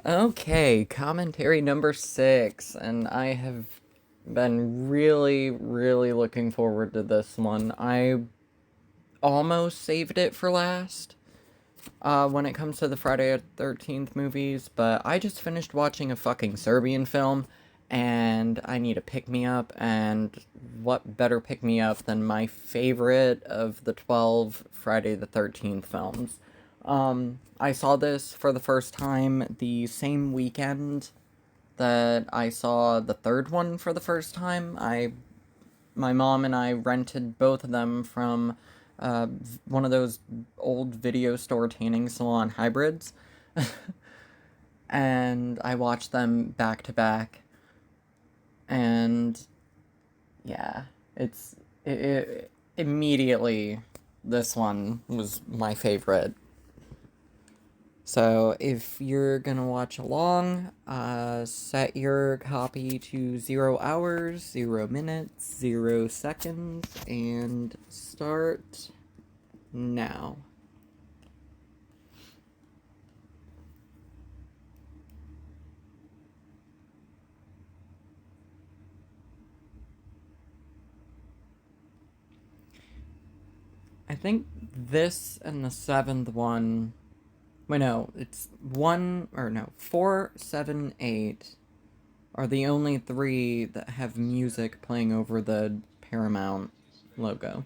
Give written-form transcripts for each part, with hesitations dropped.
Okay, commentary number 6, and I have been really, really looking forward to this one. I almost saved it for last when it comes to the Friday the 13th movies, but I just finished watching a fucking Serbian film, and I need a pick me up, and what better pick me up than my favorite of the 12 Friday the 13th films? I saw this for the first time the same weekend that I saw the third one for the first time. My mom and I rented both of them from one of those old video store tanning salon hybrids, and I watched them back to back. And yeah, it immediately this one was my favorite. So if you're gonna watch along, set your copy to 0 hours, 0 minutes, 0 seconds, and start now. I think this and the seventh one. Wait, no, it's one, or no, 4, 7, 8 are the only three that have music playing over the Paramount logo.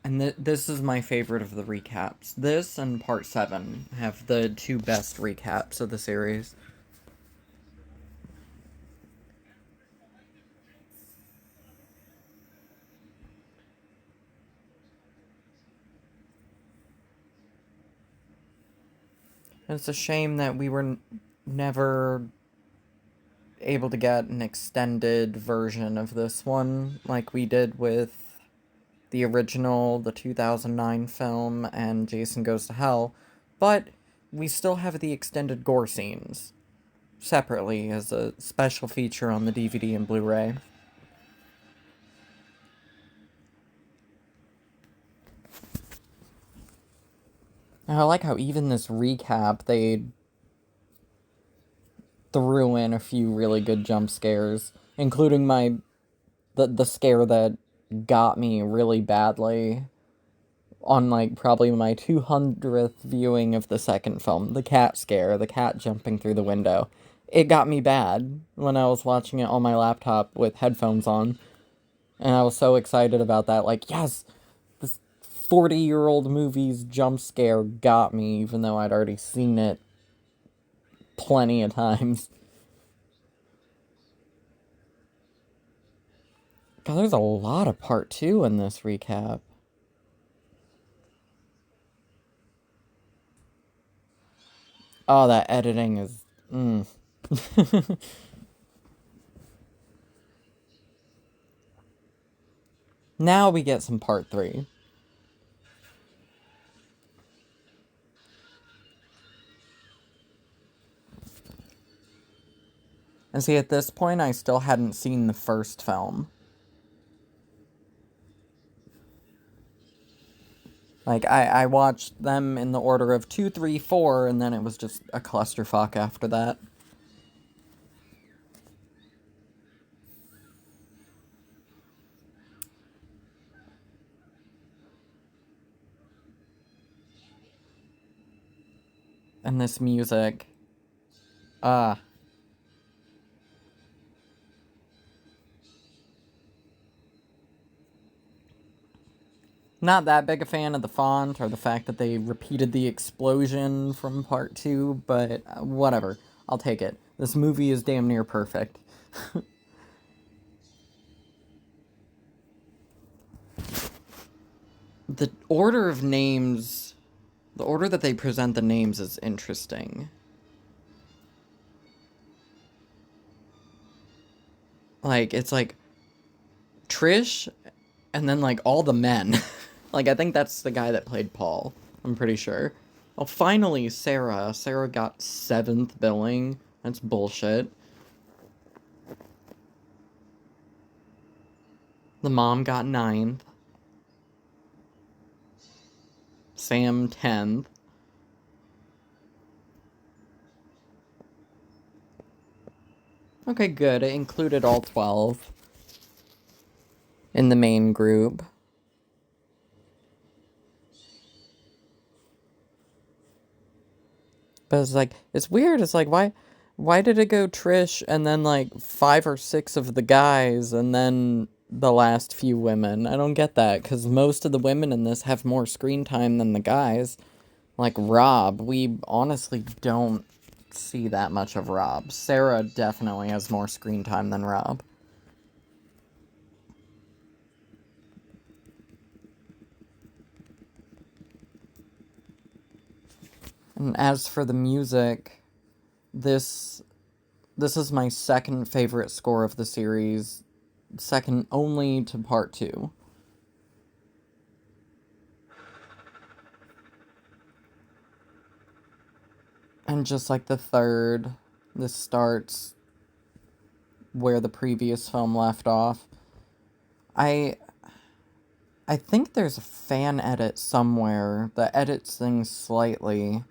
And this is my favorite of the recaps. This and part 7 have the two best recaps of the series. And it's a shame that we were never able to get an extended version of this one like we did with the original, the 2009 film, and Jason Goes to Hell, but we still have the extended gore scenes separately as a special feature on the DVD and Blu-ray. And I like how even this recap, they threw in a few really good jump scares, including the scare that got me really badly on like probably my 200th viewing of the second film, the cat scare, the cat jumping through the window. It got me bad when I was watching it on my laptop with headphones on, and I was so excited about that. Like, yes, this 40-year-old movie's jump scare got me, even though I'd already seen it plenty of times. God, there's a lot of part 2 in this recap. Oh, that editing is. Mm. Now we get some part 3. And see, at this point, I still hadn't seen the first film. Like, I watched them in the order of 2, 3, 4, and then it was just a clusterfuck after that. And this music. Ah. Not that big a fan of the font or the fact that they repeated the explosion from part 2, but whatever. I'll take it. This movie is damn near perfect. The order of names. The order that they present the names is interesting. Like, it's like Trish, and then like all the men. Like, I think that's the guy that played Paul. I'm pretty sure. Oh, finally, Sarah. Sarah got 7th billing. That's bullshit. The mom got 9th. Sam 10th. Okay, good. It included all 12 in the main group. But it's like, it's weird. It's like, why did it go Trish and then like 5 or 6 of the guys and then the last few women? I don't get that, because most of the women in this have more screen time than the guys. Like Rob, we honestly don't see that much of Rob. Sarah definitely has more screen time than Rob. And as for the music, this this is my second favorite score of the series, second only to part 2. And just like the third, this starts where the previous film left off. I I think there's a fan edit somewhere that edits things slightly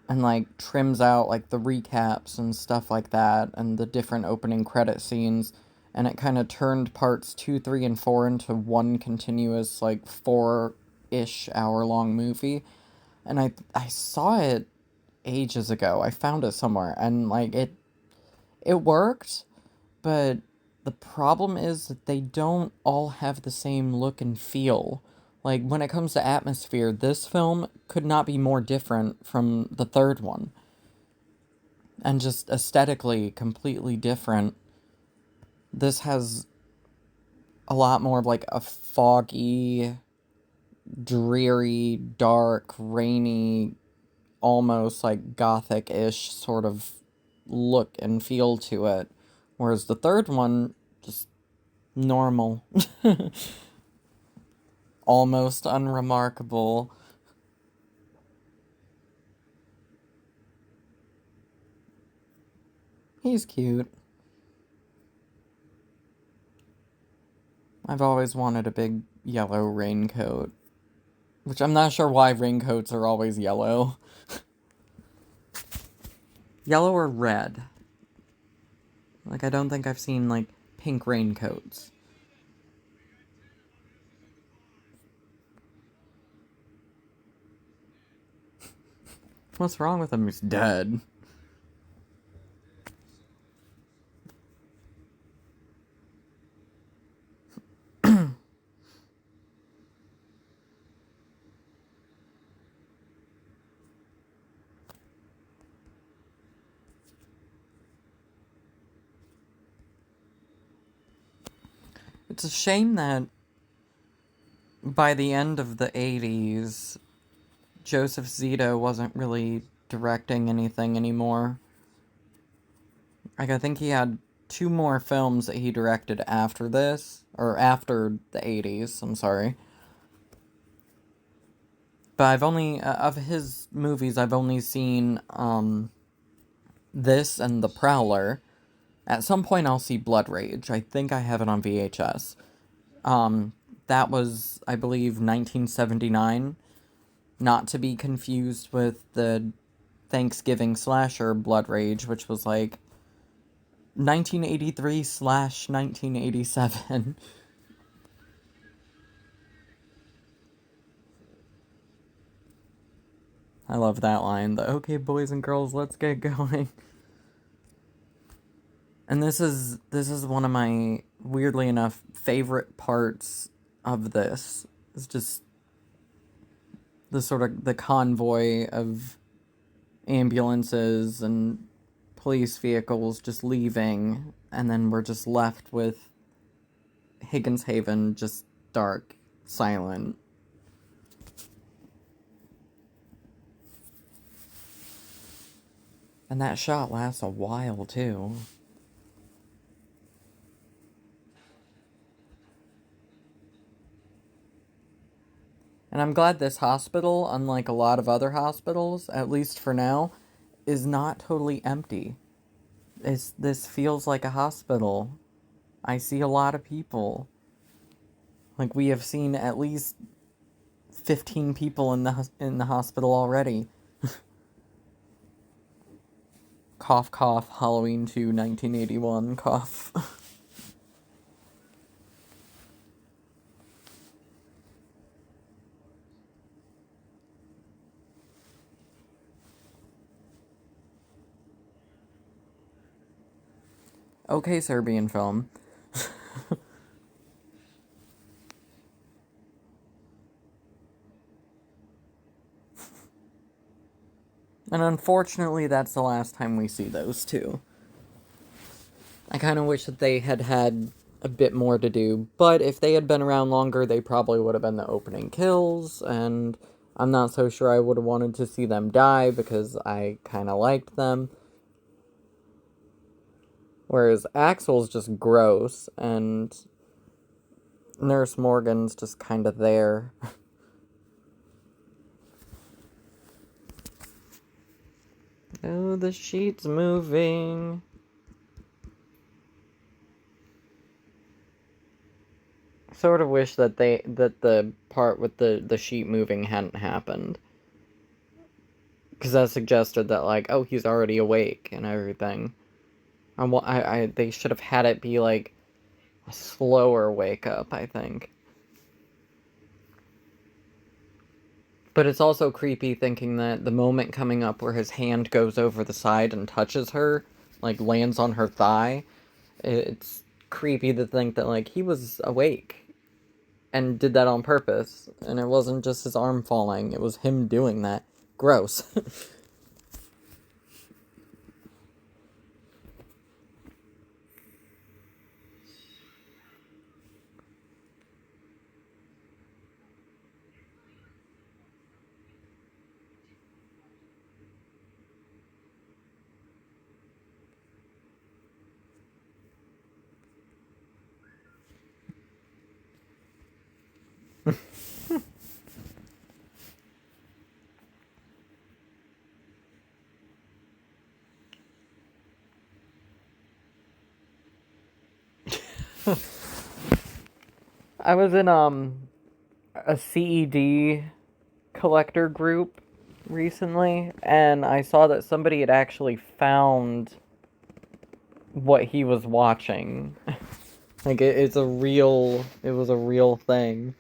and like trims out like the recaps and stuff like that and the different opening credit scenes, and it kind of turned parts 2, 3, and 4 into one continuous like 4-ish hour long movie. And I saw it ages ago. I found it somewhere and like it worked, but the problem is that they don't all have the same look and feel. Like, when it comes to atmosphere, this film could not be more different from the third one. And just aesthetically, completely different. This has a lot more of like a foggy, dreary, dark, rainy, almost like gothic-ish sort of look and feel to it. Whereas the third one, just normal. Almost unremarkable. He's cute. I've always wanted a big yellow raincoat. Which I'm not sure why raincoats are always yellow. Yellow or red. Like, I don't think I've seen, like, pink raincoats. What's wrong with him? He's dead. It's a shame that by the end of the 80s, Joseph Zito wasn't really directing anything anymore. Like, I think he had 2 more films that he directed after this, or after the 80s, I'm sorry. But I've only, of his movies, I've only seen, this and The Prowler. At some point I'll see Blood Rage. I think I have it on VHS. That was, I believe, 1979. Not to be confused with the Thanksgiving slasher Blood Rage, which was like 1983/1987. I love that line. The okay, boys and girls, let's get going. And this is one of my, weirdly enough, favorite parts of this. It's just the sort of the convoy of ambulances and police vehicles just leaving, and then we're just left with Higgins Haven just dark, silent. And that shot lasts a while, too. And I'm glad this hospital, unlike a lot of other hospitals, at least for now, is not totally empty. This feels like a hospital. I see a lot of people. Like, we have seen at least 15 people in the hospital already. cough cough Halloween 2 1981 cough. Okay, Serbian film. And unfortunately, that's the last time we see those two. I kind of wish that they had had a bit more to do, but if they had been around longer, they probably would have been the opening kills, and I'm not so sure I would have wanted to see them die because I kind of liked them. Whereas Axel's just gross, and Nurse Morgan's just kind of there. Oh, the sheet's moving. Sort of wish that the part with the sheet moving hadn't happened. Because that suggested that, like, oh, he's already awake and everything. They should have had it be, like, a slower wake up, I think. But it's also creepy thinking that the moment coming up where his hand goes over the side and touches her, like, lands on her thigh, it's creepy to think that, like, he was awake and did that on purpose. And it wasn't just his arm falling, it was him doing that. Gross. I was in a CED collector group recently, and I saw that somebody had actually found what he was watching. Like it was a real thing.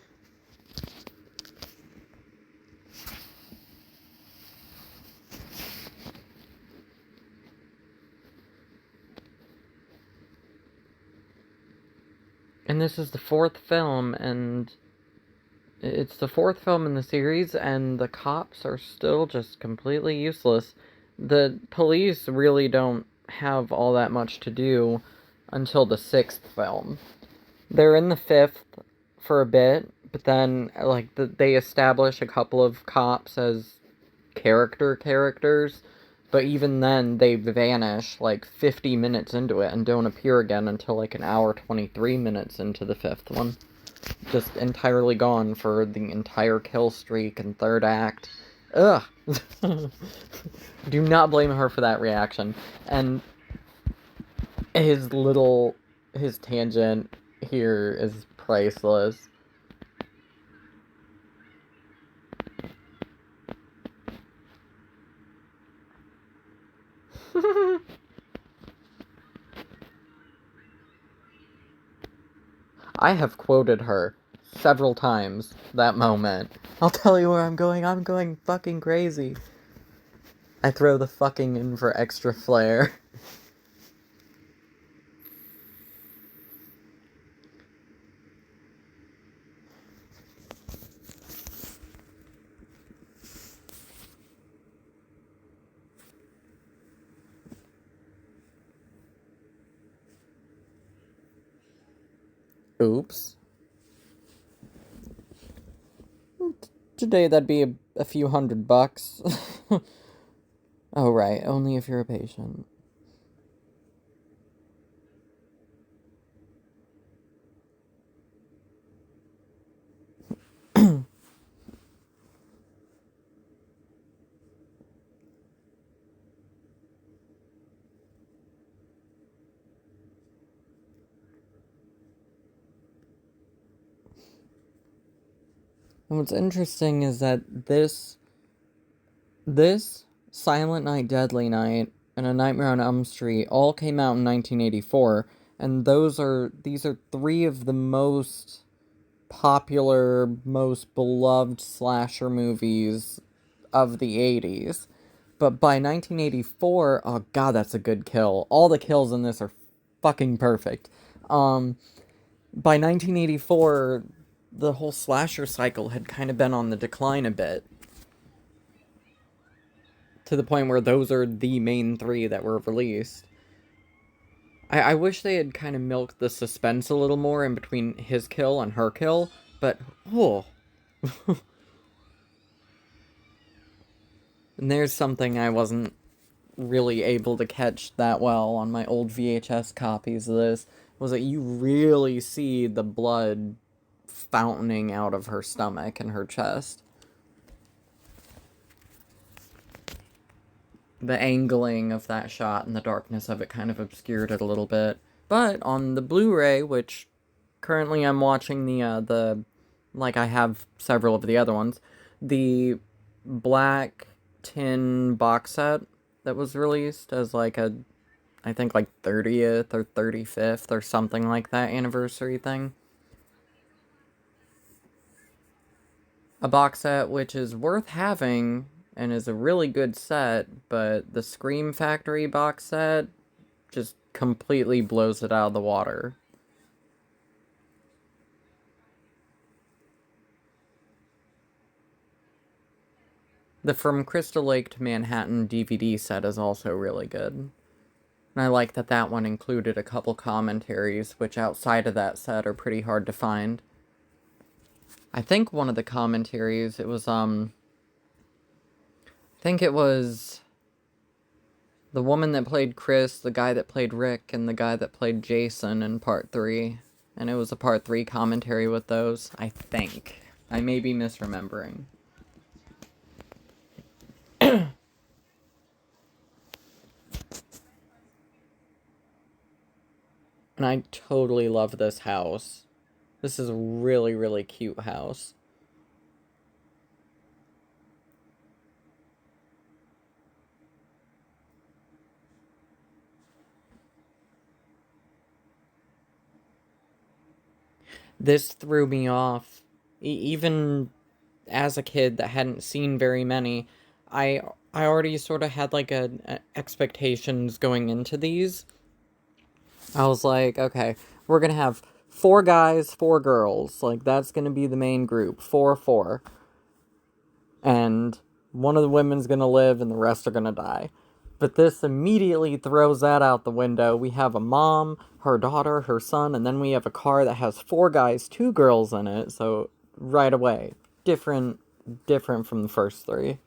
And this is the fourth film, and it's the fourth film in the series, and the cops are still just completely useless. The police really don't have all that much to do until the sixth film. They're in the fifth for a bit, but then, like, they establish a couple of cops as characters, but even then, they vanish, like, 50 minutes into it and don't appear again until, like, an hour 23 minutes into the fifth one. Just entirely gone for the entire kill streak and third act. Ugh! Do not blame her for that reaction. And his tangent here is priceless. I have quoted her several times that moment. I'll tell you where I'm going fucking crazy. I throw the fucking in for extra flair. Oops. Today that'd be a few $100. Oh, right, only if you're a patient. And what's interesting is that this Silent Night, Deadly Night and A Nightmare on Elm Street all came out in 1984, and these are three of the most popular, most beloved slasher movies of the 80s. But by 1984, oh god, that's a good kill. All the kills in this are fucking perfect. By 1984, the whole slasher cycle had kind of been on the decline a bit. To the point where those are the main three that were released. I wish they had kind of milked the suspense a little more in between his kill and her kill, but oh. And there's something I wasn't really able to catch that well on my old VHS copies of this, was that you really see the blood fountaining out of her stomach and her chest. The angling of that shot and the darkness of it kind of obscured it a little bit. But on the Blu-ray, which currently I'm watching the like I have several of the other ones, the black tin box set that was released as like a, I think like 30th or 35th or something like that anniversary thing. A box set which is worth having and is a really good set, but the Scream Factory box set just completely blows it out of the water. The From Crystal Lake to Manhattan DVD set is also really good. And I like that that one included a couple commentaries, which outside of that set are pretty hard to find. I think one of the commentaries, it was, I think it was the woman that played Chris, the guy that played Rick, and the guy that played Jason in part 3. And it was a part 3 commentary with those, I think. I may be misremembering. And I totally love this house. This is a really, really cute house. This threw me off. Even as a kid that hadn't seen very many, I I already sort of had like a expectations going into these. I was like, okay, we're gonna have 4 guys, 4 girls. Like that's gonna be the main group, 4-4, and one of the women's gonna live and the rest are gonna die. But this immediately throws that out the window. We have a mom, her daughter, her son, and then we have a car that has 4 guys, 2 girls in it. So right away, different, different from the first 3.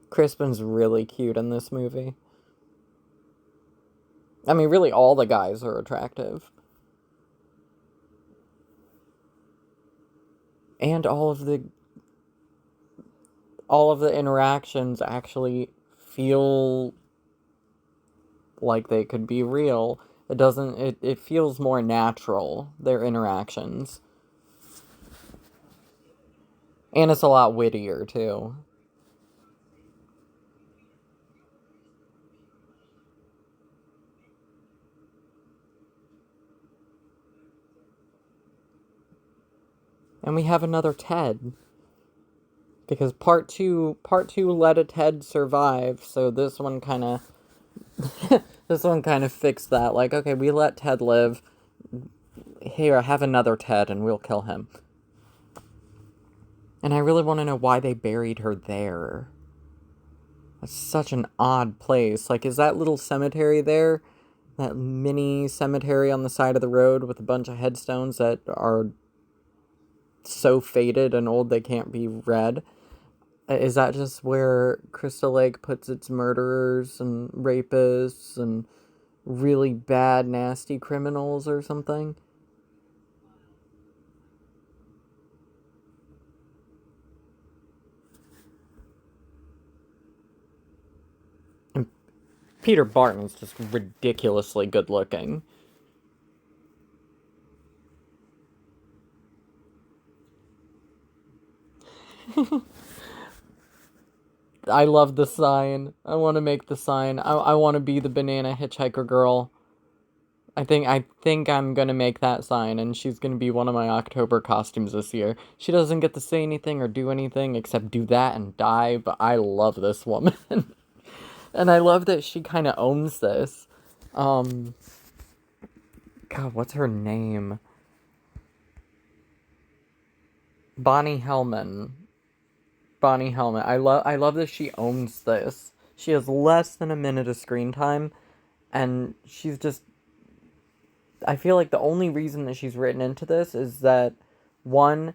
Crispin's really cute in this movie. I mean, really, all the guys are attractive. And all of the interactions actually feel like they could be real. It doesn't it feels more natural, their interactions. And it's a lot wittier too. And we have another Ted. Because part two let a Ted survive, so this one kinda this one kind of fixed that. Like, okay, we let Ted live. Here, have another Ted and we'll kill him. And I really want to know why they buried her there. That's such an odd place. Like, is that little cemetery there? That mini cemetery on the side of the road with a bunch of headstones that are so faded and old they can't be read? Is that just where Crystal Lake puts its murderers and rapists and really bad, nasty criminals or something? Peter Barton's just ridiculously good looking. I love the sign. I want to make the sign. I want to be the banana hitchhiker girl. I think I'm gonna make that sign, and she's gonna be one of my October costumes this year. She doesn't get to say anything or do anything except do that and die, but I love this woman. And I love that she kind of owns this. Um, God, what's her name? Bonnie Hellman. Bonnie Hellman. I love that she owns this. She has less than a minute of screen time, and she's just. I feel like the only reason that she's written into this is that, one,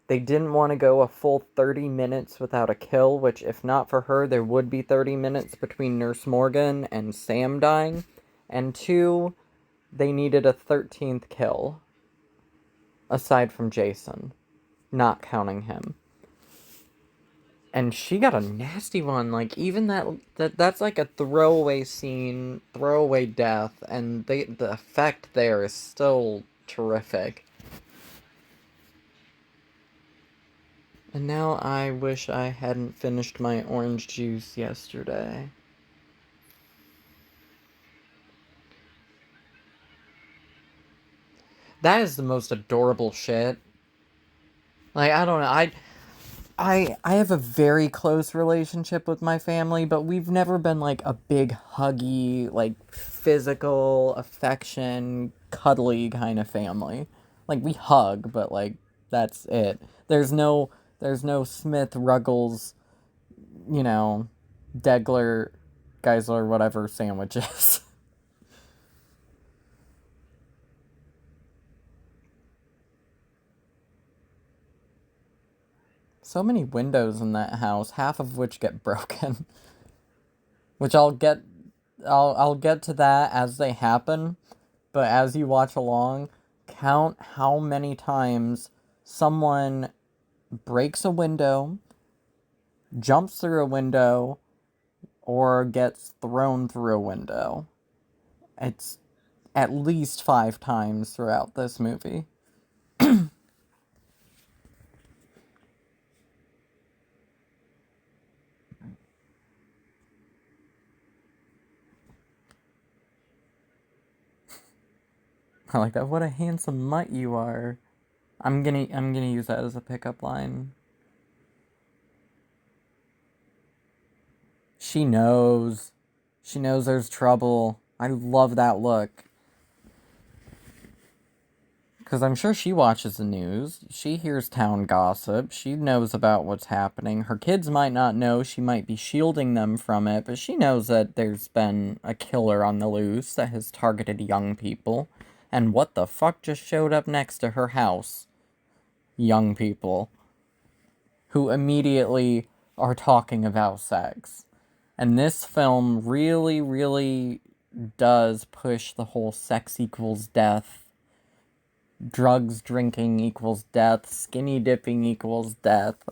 they didn't want to go a full 30 minutes without a kill, which, if not for her, there would be 30 minutes between Nurse Morgan and Sam dying. And two, they needed a 13th kill, aside from Jason, not counting him. And she got a nasty one. Like, even that's like a throwaway scene, throwaway death, and the effect there is still terrific. And now I wish I hadn't finished my orange juice yesterday. That is the most adorable shit. Like, I don't know, I have a very close relationship with my family, but we've never been like a big huggy, like physical affection, cuddly kind of family. Like we hug, but like that's it. There's no Smith Ruggles, you know, Degler, Geisler, whatever sandwiches. So many windows in that house, half of which get broken. Which I'll get to that as they happen, but as you watch along, count how many times someone breaks a window, jumps through a window, or gets thrown through a window. It's at least 5 times throughout this movie. I like that. What a handsome mutt you are. I'm gonna use that as a pickup line. She knows. She knows there's trouble. I love that look. Because I'm sure she watches the news. She hears town gossip. She knows about what's happening. Her kids might not know. She might be shielding them from it. But she knows that there's been a killer on the loose that has targeted young people. And what the fuck just showed up next to her house? Young people. Who immediately are talking about sex. And this film really, really does push the whole sex equals death, drugs drinking equals death, skinny dipping equals death.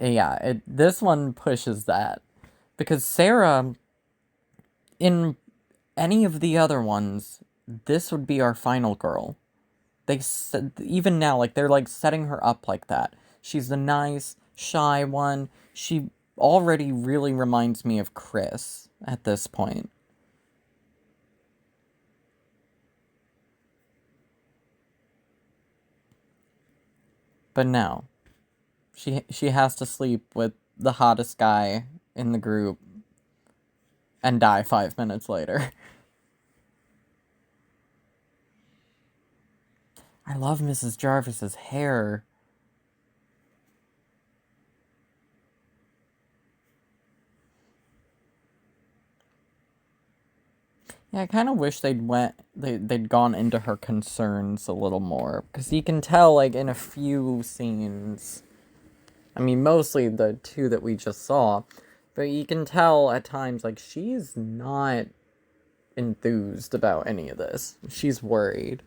Yeah, this one pushes that. Because Sarah, in any of the other ones, this would be our final girl. They said, even now, like, they're like setting her up like that. She's the nice, shy one. She already really reminds me of Chris at this point. But no, she has to sleep with the hottest guy in the group and die 5 minutes later. I love Mrs. Jarvis's hair. Yeah, I kind of wish they'd gone into her concerns a little more, because you can tell, like, in a few scenes. I mean, mostly the two that we just saw, but you can tell at times, like, she's not enthused about any of this. She's worried.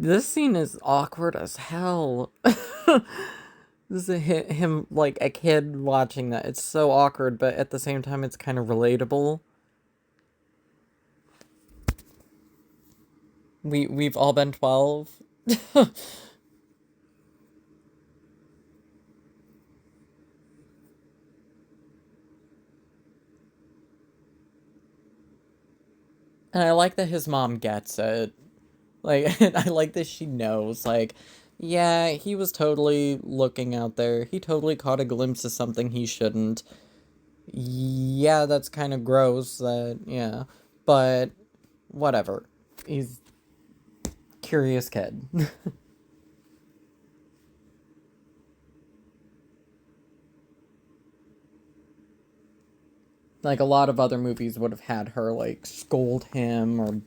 This scene is awkward as hell. This is him, like, a kid watching that. It's so awkward, but at the same time, it's kind of relatable. We've all been 12. And I like that his mom gets it. Like, I like that she knows, like, yeah, he was totally looking out there. He totally caught a glimpse of something he shouldn't. Yeah, that's kind of gross, that, yeah. But, whatever. He's curious kid. Like, a lot of other movies would have had her, like, scold him or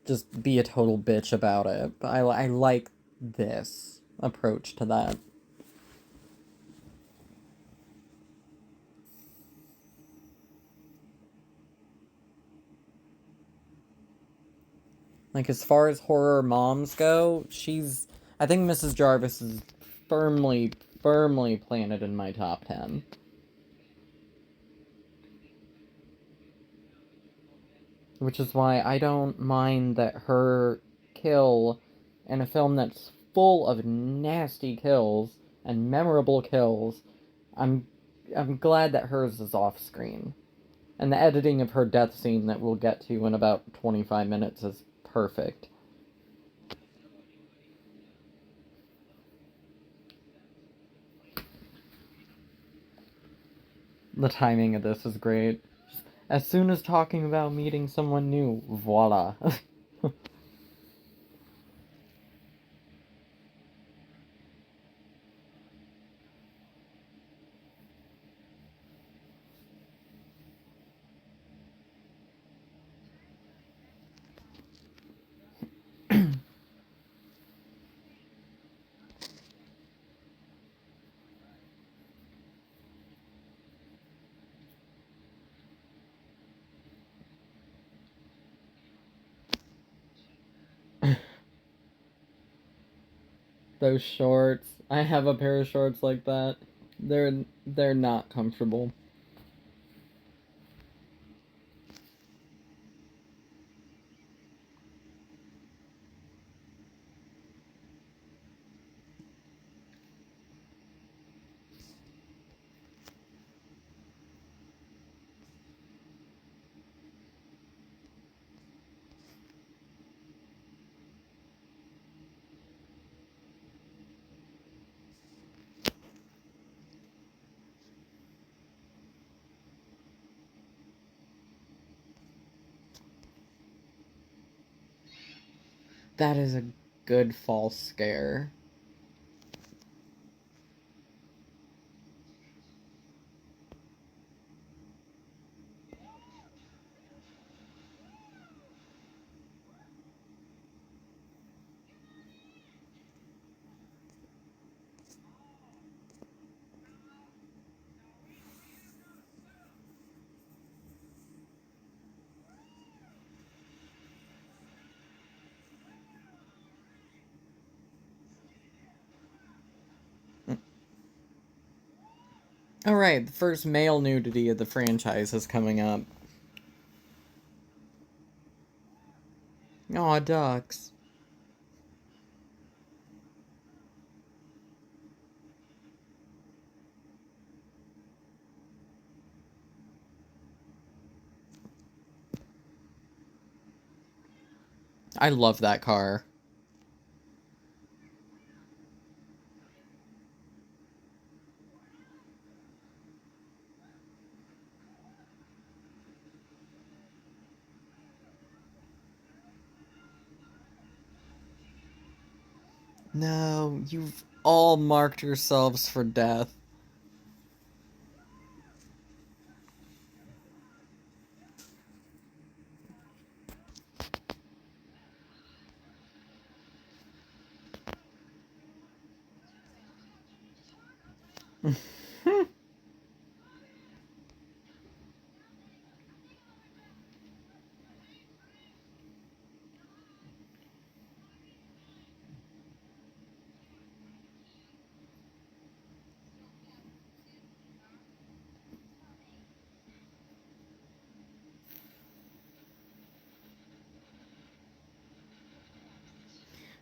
just be a total bitch about it. But I like this approach to that. Like, as far as horror moms go, I think Mrs. Jarvis is firmly, firmly planted in my top 10. Which is why I don't mind that her kill in a film that's full of nasty kills and memorable kills. I'm I'm glad that hers is off screen. And the editing of her death scene that we'll get to in about 25 minutes is perfect. The timing of this is great. As soon as talking about meeting someone new, voila. Those shorts. I have a pair of shorts like that. They're not comfortable. That is a good false scare. Alright, the first male nudity of the franchise is coming up. Aw, ducks. I love that car. No, you've all marked yourselves for death.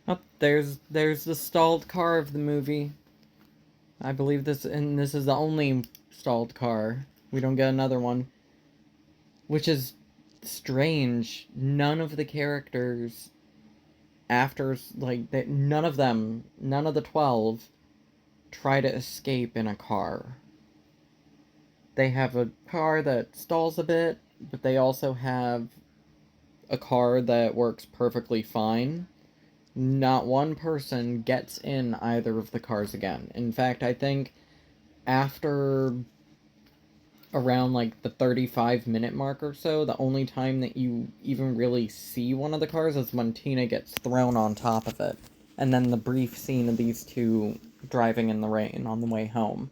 Oh, there's the stalled car of the movie. I believe this is the only stalled car. We don't get another one, which is strange. None of the characters after like that, none of them, none of the 12 try to escape in a car. They have a car that stalls a bit, but they also have a car that works perfectly fine. Not one person gets in either of the cars again. In fact, I think after around like the 35-minute mark or so, the only time that you even really see one of the cars is when Tina gets thrown on top of it. And then the brief scene of these two driving in the rain on the way home.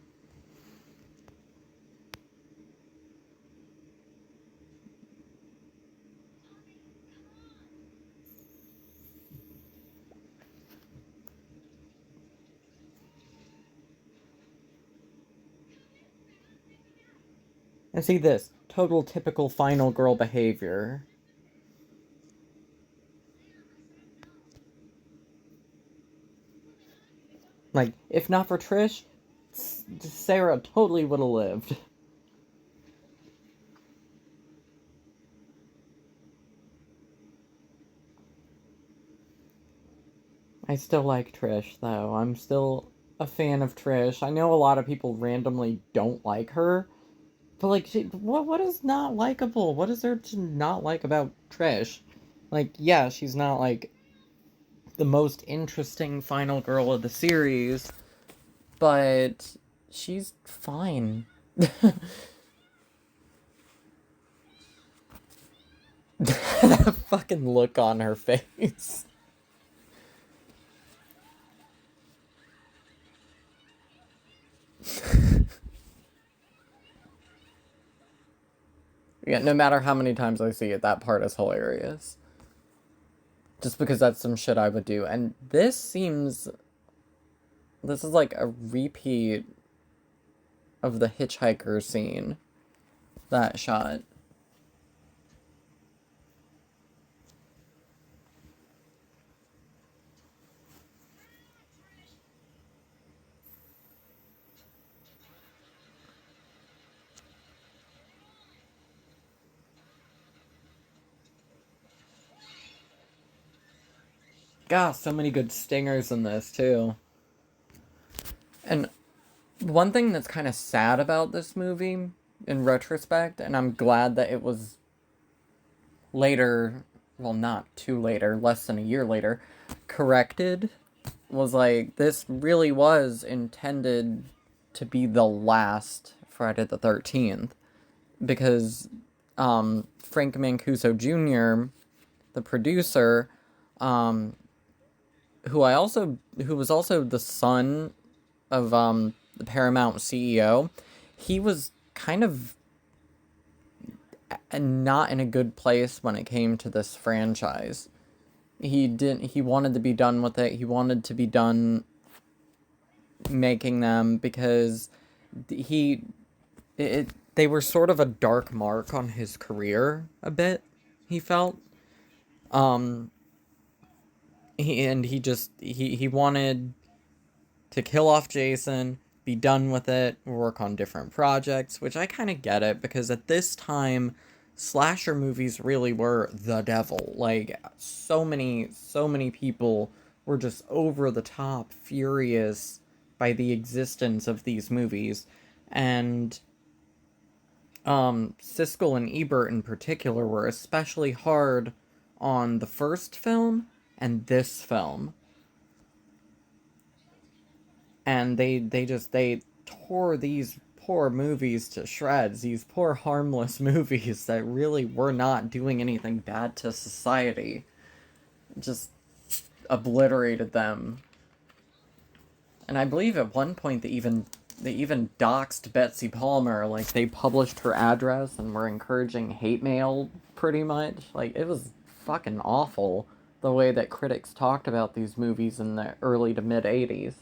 And see this total typical final girl behavior. Like, if not for Trish, Sarah totally would have lived. I still like Trish, though. I'm still a fan of Trish. I know a lot of people randomly don't like her, but like, what is not likable? What is there to not like about Trish? Like, yeah, she's not like the most interesting final girl of the series, but she's fine. That fucking look on her face. Yeah, no matter how many times I see it, that part is hilarious. Just because that's some shit I would do. And this is like a repeat of the hitchhiker scene. That shot. God, so many good stingers in this, too. And one thing that's kind of sad about this movie, in retrospect, and I'm glad that it was later, well, not too later, less than a year later, corrected, was like, this really was intended to be the last Friday the 13th. Because Frank Mancuso Jr., the producer, um, who was also the son of the Paramount CEO, he was kind of not in a good place when it came to this franchise. He wanted to be done with it. He wanted to be done making them because he they were sort of a dark mark on his career a bit, he felt. Um he wanted to kill off Jason, be done with it, work on different projects, which I kind of get it because at this time slasher movies really were the devil. Like so many people were just over the top furious by the existence of these movies. And Siskel and Ebert in particular were especially hard on the first film and this film. And they tore these poor movies to shreds, these poor harmless movies that really were not doing anything bad to society. Just obliterated them. And I believe at one point they even doxed Betsy Palmer, like they published her address and were encouraging hate mail pretty much. Like it was fucking awful the way that critics talked about these movies in the early to mid 80s.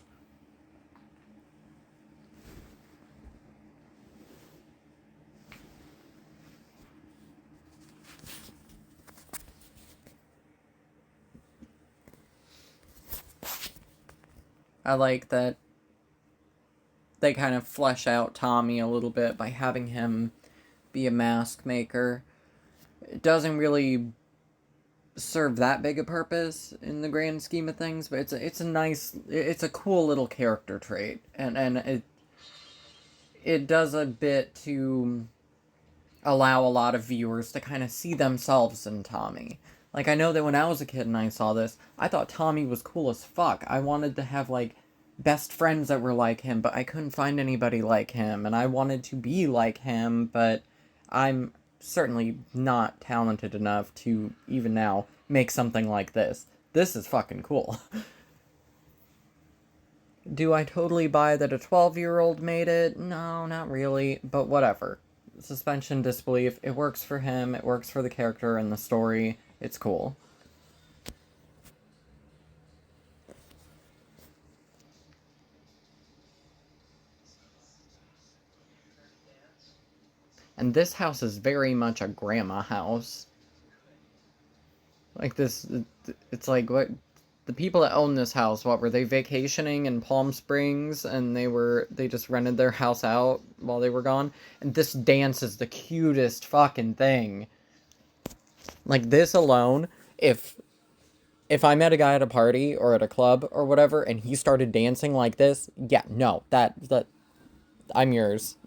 I like that they kind of flesh out Tommy a little bit by having him be a mask maker. It doesn't really serve that big a purpose in the grand scheme of things, but it's a nice, it's a cool little character trait, and it does a bit to allow a lot of viewers to kind of see themselves in Tommy. Like, I know that when I was a kid and I saw this, I thought Tommy was cool as fuck. I wanted to have, like, best friends that were like him, but I couldn't find anybody like him, and I wanted to be like him, but I'm certainly not talented enough to, even now, make something like this. This is fucking cool. Do I totally buy that a 12-year-old made it? No, not really, but whatever. Suspension disbelief. It works for him, it works for the character and the story. It's cool. And this house is very much a grandma house. Like this, it's like what the people that own this house, what were they vacationing in Palm Springs and they just rented their house out while they were gone? And this dance is the cutest fucking thing. Like this alone, if I met a guy at a party or at a club or whatever and he started dancing like this, yeah, no, that I'm yours.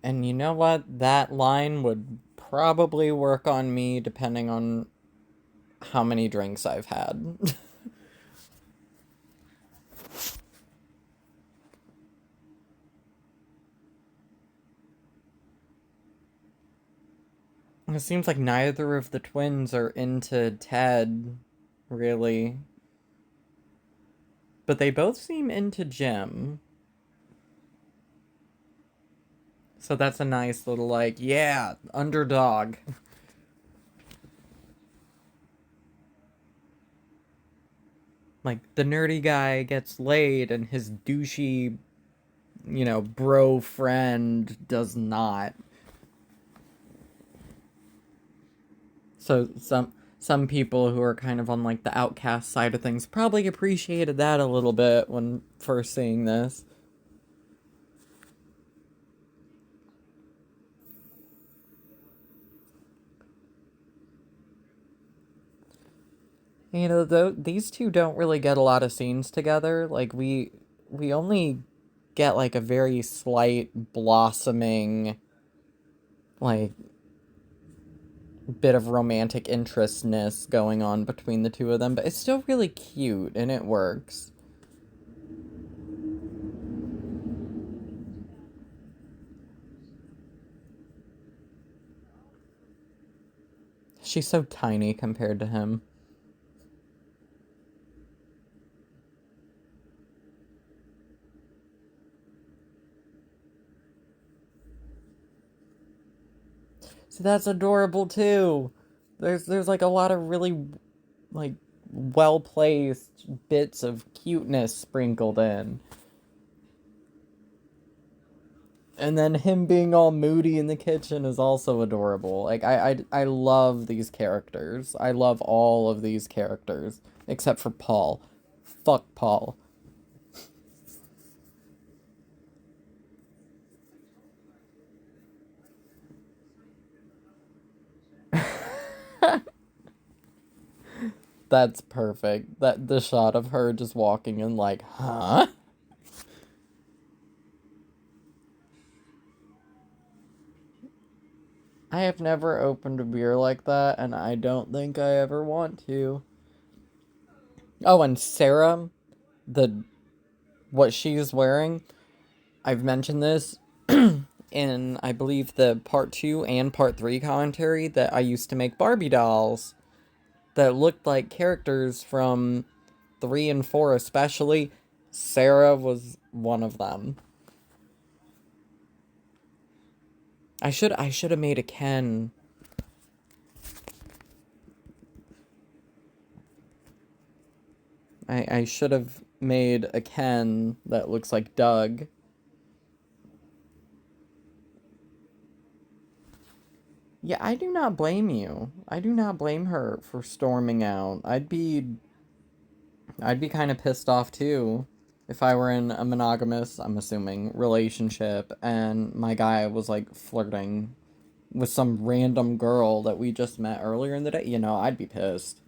And you know what? That line would probably work on me depending on how many drinks I've had. It seems like neither of the twins are into Ted, really. But they both seem into Jim. So that's a nice little, like, yeah, underdog. Like, the nerdy guy gets laid and his douchey, bro friend does not. So some people who are kind of on like the outcast side of things probably appreciated that a little bit when first seeing this. These two don't really get a lot of scenes together. Like we only get like a very slight blossoming like bit of romantic interestness going on between the two of them, but it's still really cute and it works. She's so tiny compared to him. So that's adorable too. There's like a lot of really like well placed bits of cuteness sprinkled in. And then him being all moody in the kitchen is also adorable. Like I love these characters. I love all of these characters except for Paul. Fuck Paul. That's perfect. That the shot of her just walking in like, huh? I have never opened a beer like that, and I don't think I ever want to. Oh, and Sarah, the what she's wearing, I've mentioned this in I believe the part 2 and part 3 commentary that I used to make Barbie dolls that looked like characters from 3 and 4 especially. Sarah was one of them. I should have made a Ken. I should have made a Ken that looks like Doug. Yeah, I do not blame you. I do not blame her for storming out. I'd be kind of pissed off too if I were in a monogamous, I'm assuming, relationship and my guy was like flirting with some random girl that we just met earlier in the day. I'd be pissed.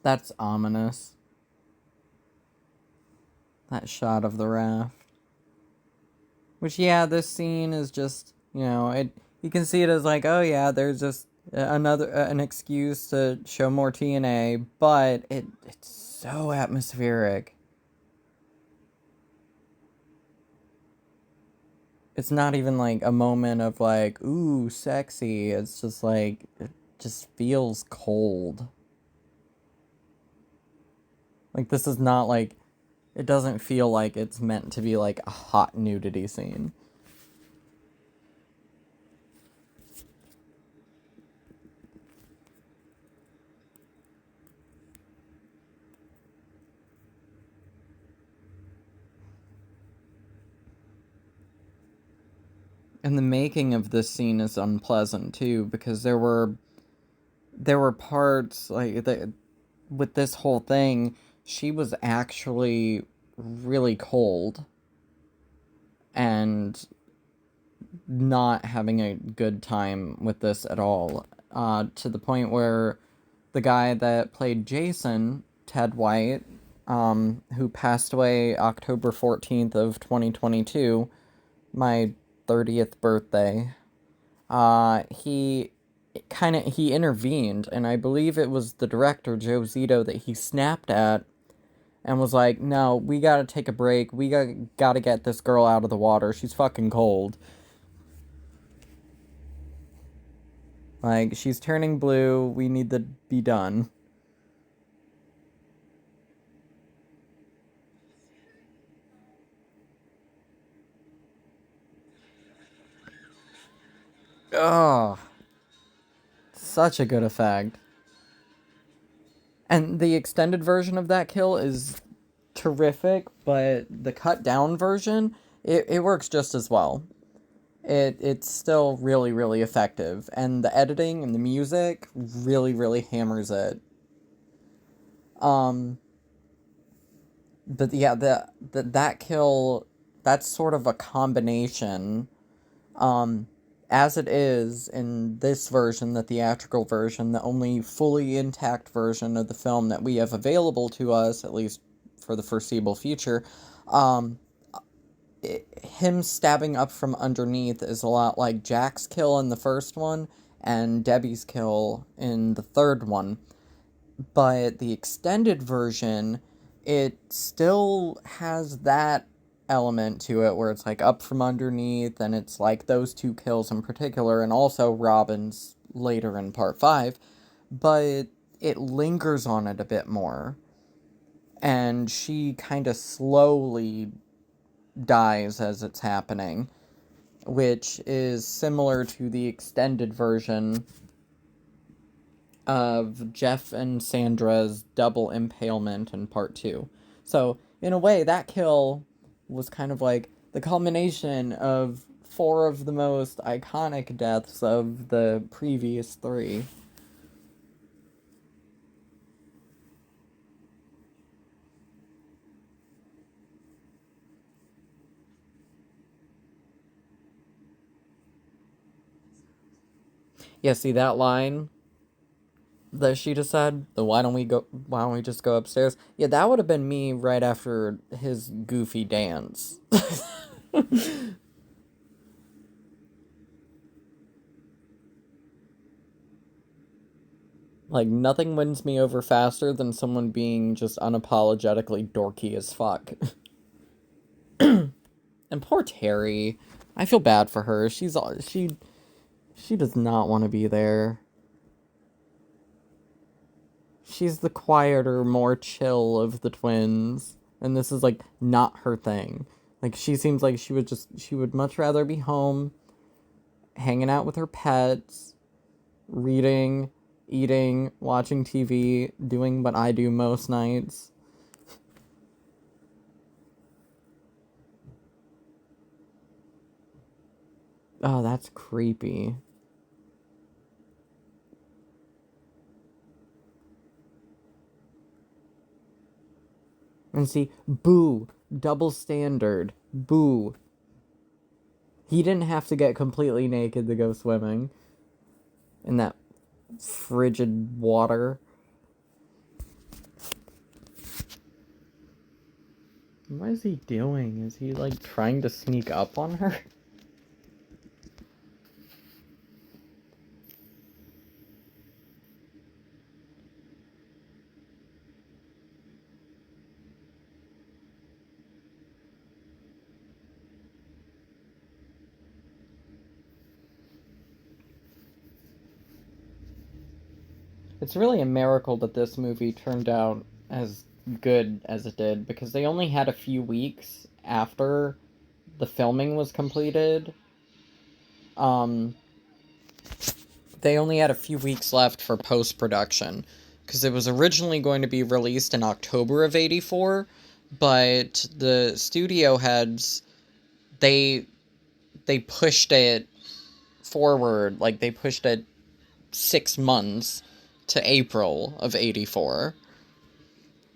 That's ominous. That shot of the raft. Which, yeah, this scene is just, it. You can see it as like, oh yeah, there's just another an excuse to show more TNA, but it's so atmospheric. It's not even like a moment of like, ooh, sexy. It's just like it just feels cold. Like this is not like it doesn't feel like it's meant to be like a hot nudity scene. And the making of this scene is unpleasant too because there were parts like that with this whole thing. She was actually really cold and not having a good time with this at all. To the point where the guy that played Jason, Ted White, who passed away October 14th of 2022, my 30th birthday, he intervened, and I believe it was the director Joe Zito that he snapped at and was like, "No, we gotta take a break. We gotta get this girl out of the water. She's fucking cold. Like she's turning blue. We need to be done." Oh, such a good effect. And the extended version of that kill is terrific, but the cut down version, it works just as well. It's still really, really effective. And the editing and the music really, really hammers it. Um but yeah, that kill, that's sort of a combination. Um as it is in this version, the theatrical version, the only fully intact version of the film that we have available to us, at least for the foreseeable future, um, him stabbing up from underneath is a lot like Jack's kill in the first one and Debbie's kill in the third one. But the extended version, it still has that element to it where it's like up from underneath, and it's like those two kills in particular, and also Robin's later in part 5, but it lingers on it a bit more. And she kind of slowly dies as it's happening, which is similar to the extended version of Jeff and Sandra's double impalement in part 2. So, in a way, that kill was kind of like the culmination of 4 of the most iconic deaths of the previous 3. Yeah, see that line that she just said, the why don't we just go upstairs? Yeah, that would have been me right after his goofy dance. Like, nothing wins me over faster than someone being just unapologetically dorky as fuck. And poor Terry. I feel bad for her. She does not want to be there. She's the quieter, more chill of the twins, and this is like not her thing. Like, she seems like she would much rather be home, hanging out with her pets, reading, eating, watching TV, doing what I do most nights. Oh, that's creepy. And see, boo, double standard, boo. He didn't have to get completely naked to go swimming in that frigid water. What is he doing? Is he, like, trying to sneak up on her? It's really a miracle that this movie turned out as good as it did, because they only had a few weeks after the filming was completed. Um, they only had a few weeks left for post-production, because it was originally going to be released in October of 84, but the studio heads, they pushed it forward, like they pushed it 6 months to April of 84.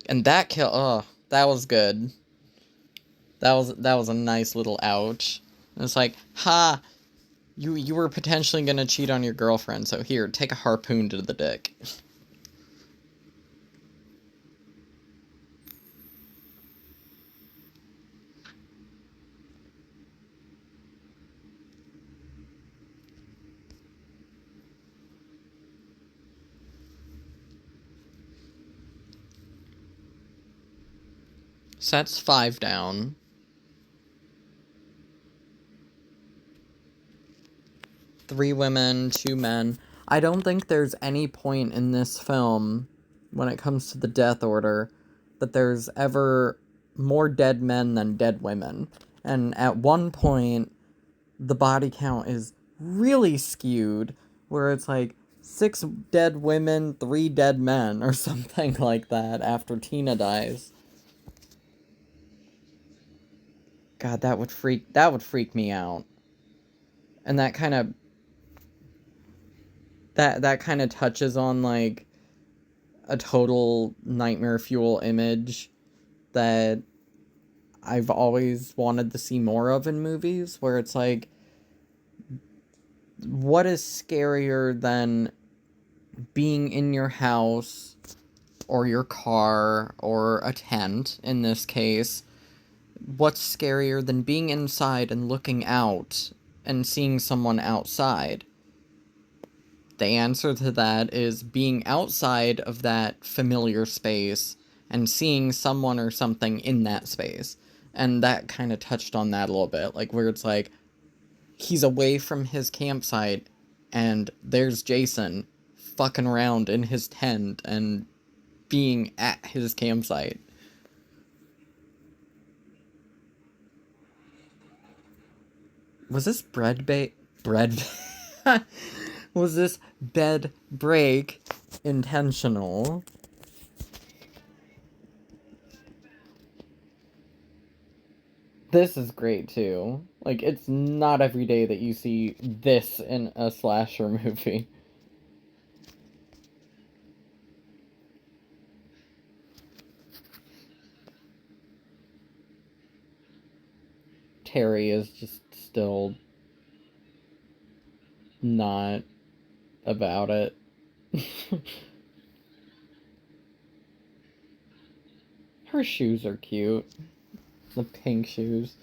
And that that was good. That was a nice little ouch. It's like, ha, you were potentially gonna cheat on your girlfriend, so here, take a harpoon to the dick. So that's 5 down. 3 women, 2 men. I don't think there's any point in this film, when it comes to the death order, that there's ever more dead men than dead women. And at one point, the body count is really skewed, where it's like 6 dead women, 3 dead men, or something like that after Tina dies. God, that would freak me out. And that kind of touches on like a total nightmare fuel image that I've always wanted to see more of in movies, where it's like, what is scarier than being in your house or your car or a tent in this case, what's scarier than being inside and looking out and seeing someone outside? The answer to that is being outside of that familiar space and seeing someone or something in that space. And that kind of touched on that a little bit, like where it's like he's away from his campsite and there's Jason fucking around in his tent and being at his campsite. Was this bread was this bed break intentional? This is great too. Like, it's not every day that you see this in a slasher movie. Terry is just still not about it. Her shoes are cute. The pink shoes.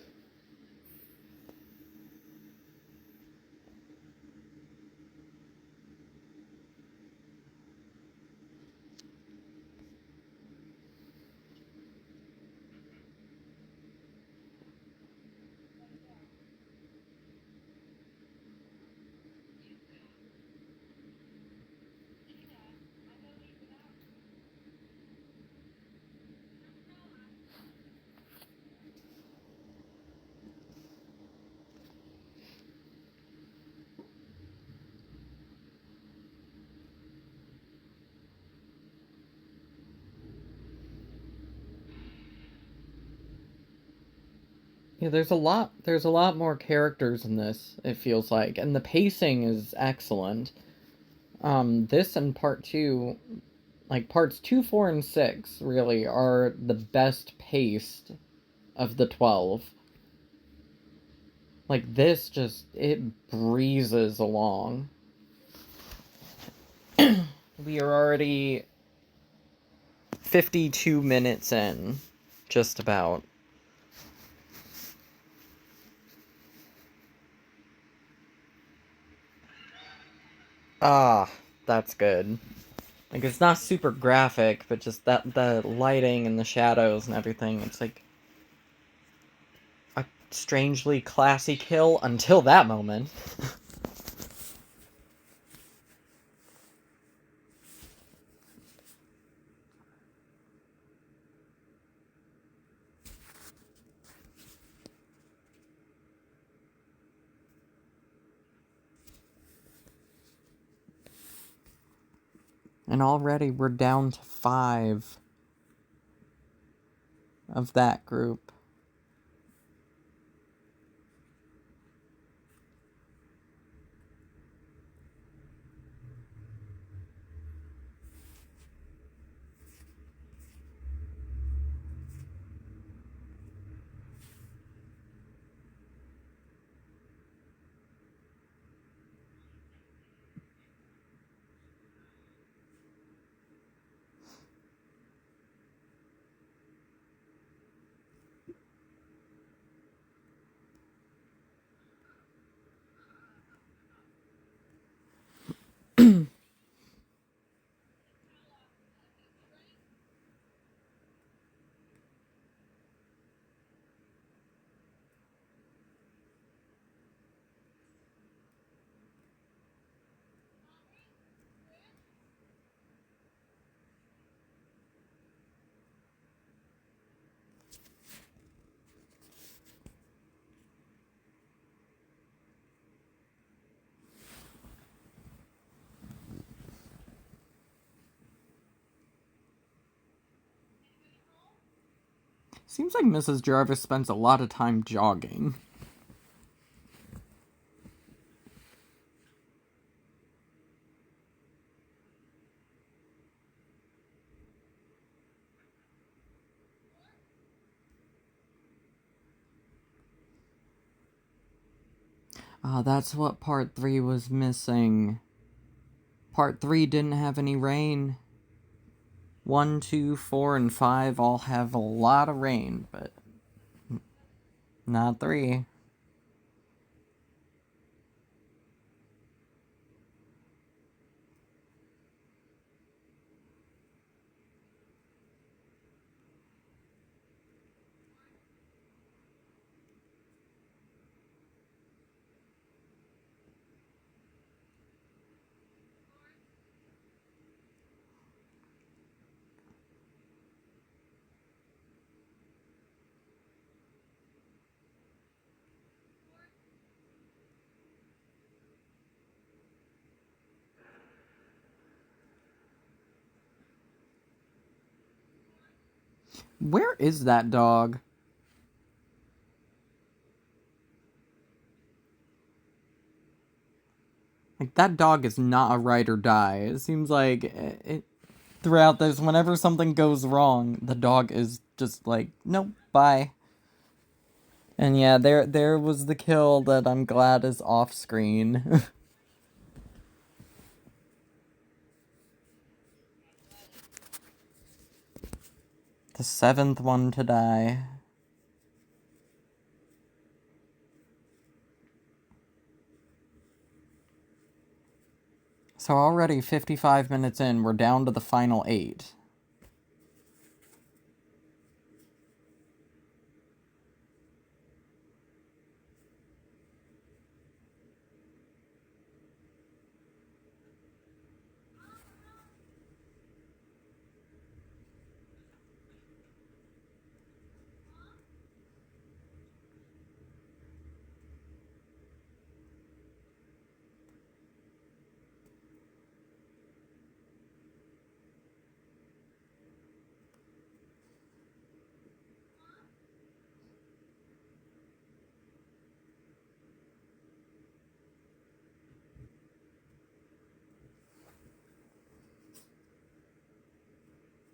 Yeah, there's a lot more characters in this, it feels like, and the pacing is excellent. This and part 2, like parts 2, 4, and 6 really are the best paced of the 12. Like, this just, it breezes along. We are already 52 minutes in, just about. Ah, that's good. Like, it's not super graphic, but just that the lighting and the shadows and everything, it's like a strangely classy kill until that moment. And already we're down to 5 of that group. Seems like Mrs. Jarvis spends a lot of time jogging. Ah, that's what part 3 was missing. Part 3 didn't have any rain. 1, 2, 4, and 5 all have a lot of rain, but Not 3. Where is that dog? Like, that dog is not a ride or die. It seems like throughout this, whenever something goes wrong, the dog is just like, nope, bye. And yeah, there was the kill that I'm glad is off screen. The 7th one to die. So already 55 minutes in, we're down to the final 8.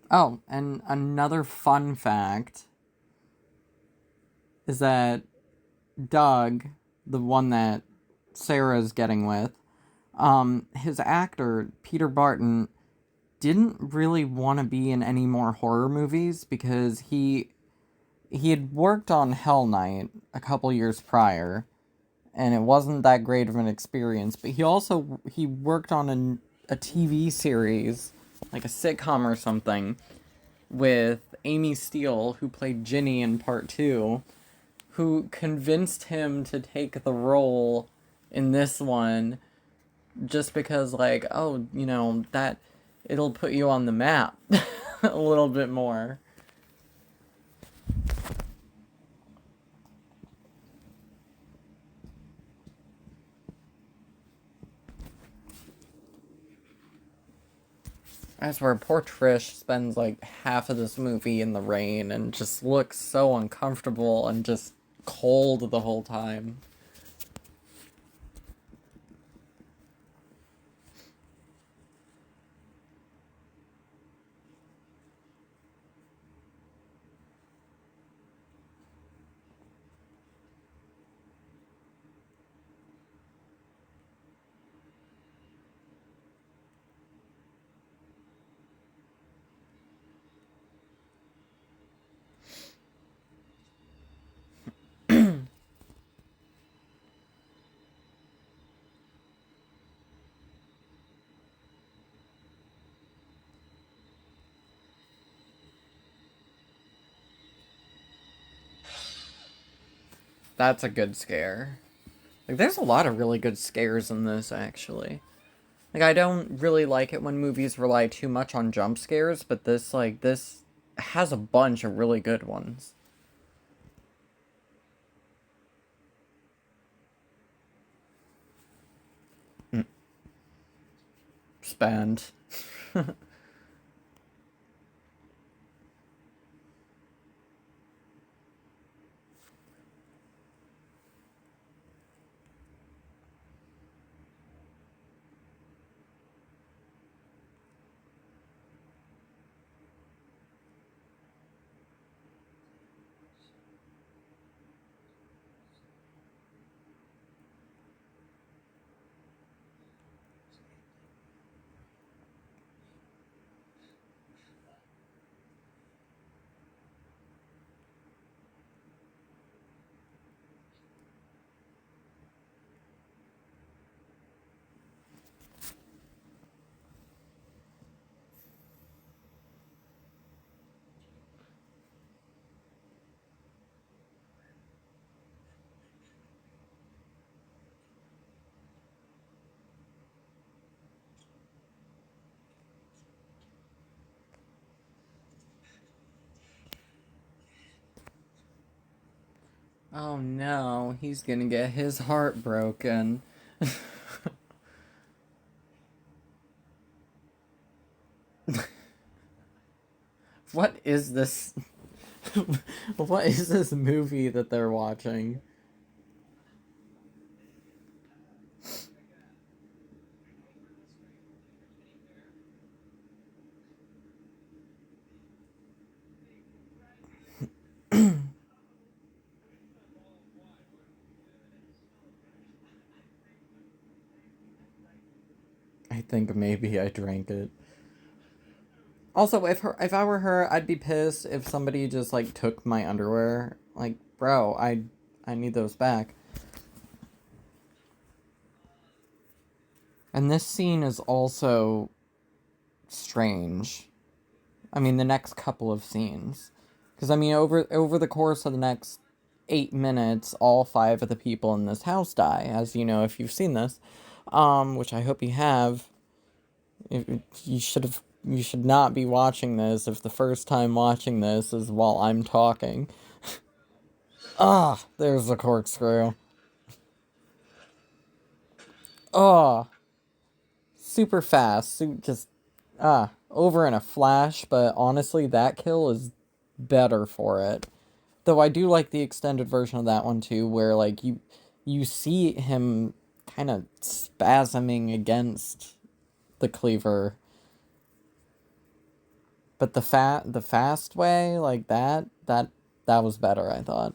Oh, and another fun fact is that Doug, the one that Sarah's getting with, his actor, Peter Barton, didn't really want to be in any more horror movies because he had worked on Hell Night a couple years prior, and it wasn't that great of an experience. But he worked on a TV series, like a sitcom or something, with Amy Steele, who played Ginny in part 2, who convinced him to take the role in this one just because, like, oh, that it'll put you on the map a little bit more. I swear, poor Trish spends like half of this movie in the rain and just looks so uncomfortable and just cold the whole time. That's a good scare. Like, there's a lot of really good scares in this, actually. Like, I don't really like it when movies rely too much on jump scares, but this has a bunch of really good ones. Spend. Oh no, he's gonna get his heart broken. What is this? What is this movie that they're watching? I think maybe I drank it. Also, if I were her, I'd be pissed if somebody just like took my underwear. Like, bro, I need those back. And this scene is also strange. I mean, the next couple of scenes, because I mean, over the course of the next 8 minutes, all five of the people in this house die. As you know, if you've seen this, which I hope you have. You should not be watching this if the first time watching this is while I'm talking. Ah, there's the corkscrew. Oh, super fast. Just, over in a flash, but honestly, that kill is better for it. Though I do like the extended version of that one too, where, like, you see him kind of spasming against the cleaver. But the fast way, like that was better, I thought.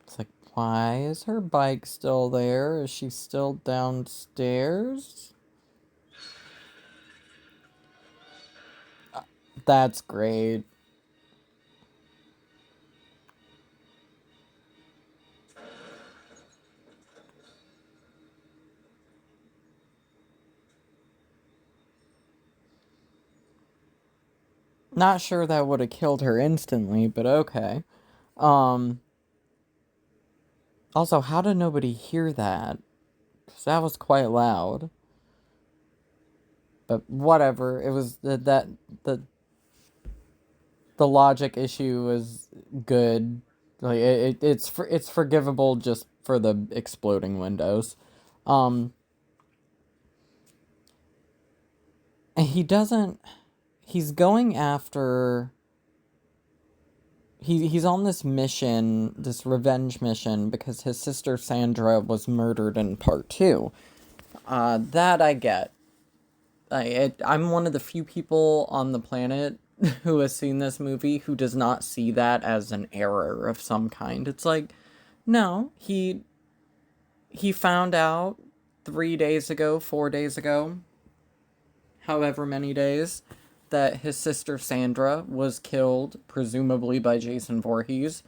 It's like, why is her bike still there? Is she still downstairs? That's great. Not sure that would have killed her instantly, but okay. Um, Also, how did nobody hear that? Because that was quite loud. But whatever. It was the the logic issue was good. Like it's forgivable just for the exploding windows. Um, and he doesn't. He's going after. He's on this mission, this revenge mission, because his sister Sandra was murdered in part two. That I get. I'm one of the few people on the planet who has seen this movie who does not see that as an error of some kind. It's like, no, he found out 3 days ago, 4 days ago, however many days, that his sister Sandra was killed, presumably by Jason Voorhees.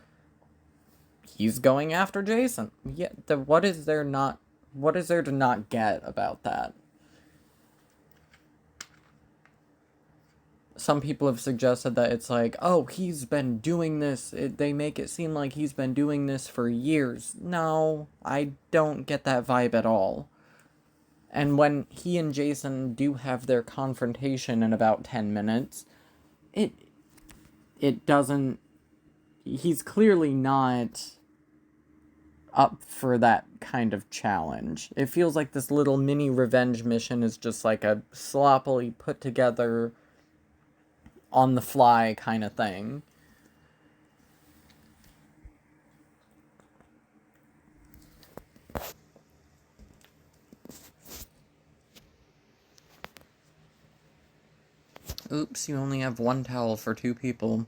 He's going after Jason. Yeah, what is there to not get about that? Some people have suggested that it's like, oh, he's been doing this. They make it seem like he's been doing this for years. No, I don't get that vibe at all. And when he and Jason do have their confrontation in about 10 minutes, it it doesn't he's clearly not up for that kind of challenge. It feels like this little mini revenge mission is just like a sloppily put together on the fly kind of thing. Oops, you only have one towel for two people.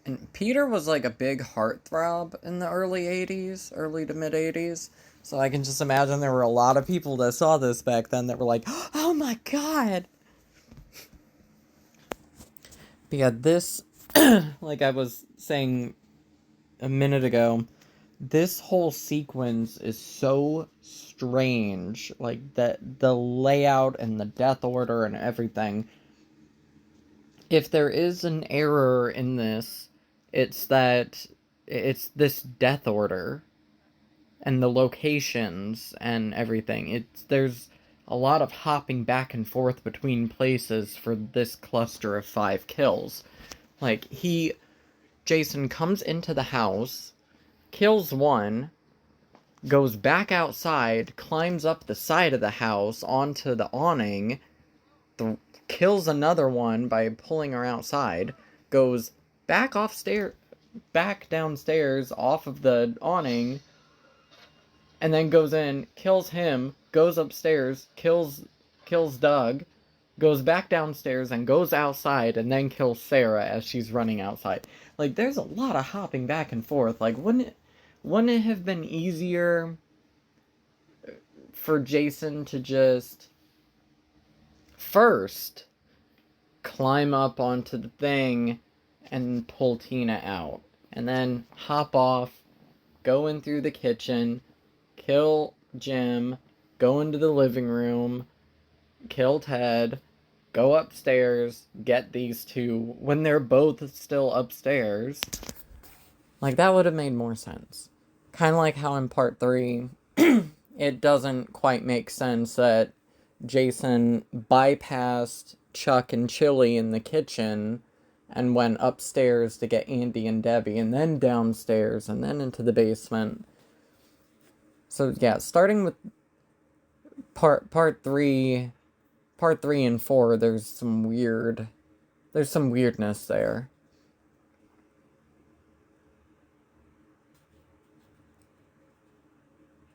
And Peter was like a big heartthrob in the early 80s, early to mid 80s. So I can just imagine there were a lot of people that saw this back then that were like, oh my god! But yeah, this, like I was saying a minute ago, this whole sequence is so strange. Like, the layout and the death order and everything. If there is an error in this, it's that it's this death order and the locations and everything. There's a lot of hopping back and forth between places for this cluster of 5 kills. Like, Jason comes into the house, kills one, goes back outside, climbs up the side of the house onto the awning, kills another one by pulling her outside, goes back downstairs off of the awning, and then goes in, kills him, goes upstairs, kills Doug, goes back downstairs and goes outside and then kills Sarah as she's running outside. Like, there's a lot of hopping back and forth. Like, wouldn't it have been easier for Jason to just first climb up onto the thing and pull Tina out, and then hop off, go in through the kitchen, kill Jim, go into the living room, kill Ted, go upstairs, get these two when they're both still upstairs? Like, that would have made more sense. Kind of like how in part 3, it doesn't quite make sense that Jason bypassed Chuck and Chili in the kitchen and went upstairs to get Andy and Debbie, and then downstairs, and then into the basement. So yeah, starting with part 3 and 4, there's some weirdness there.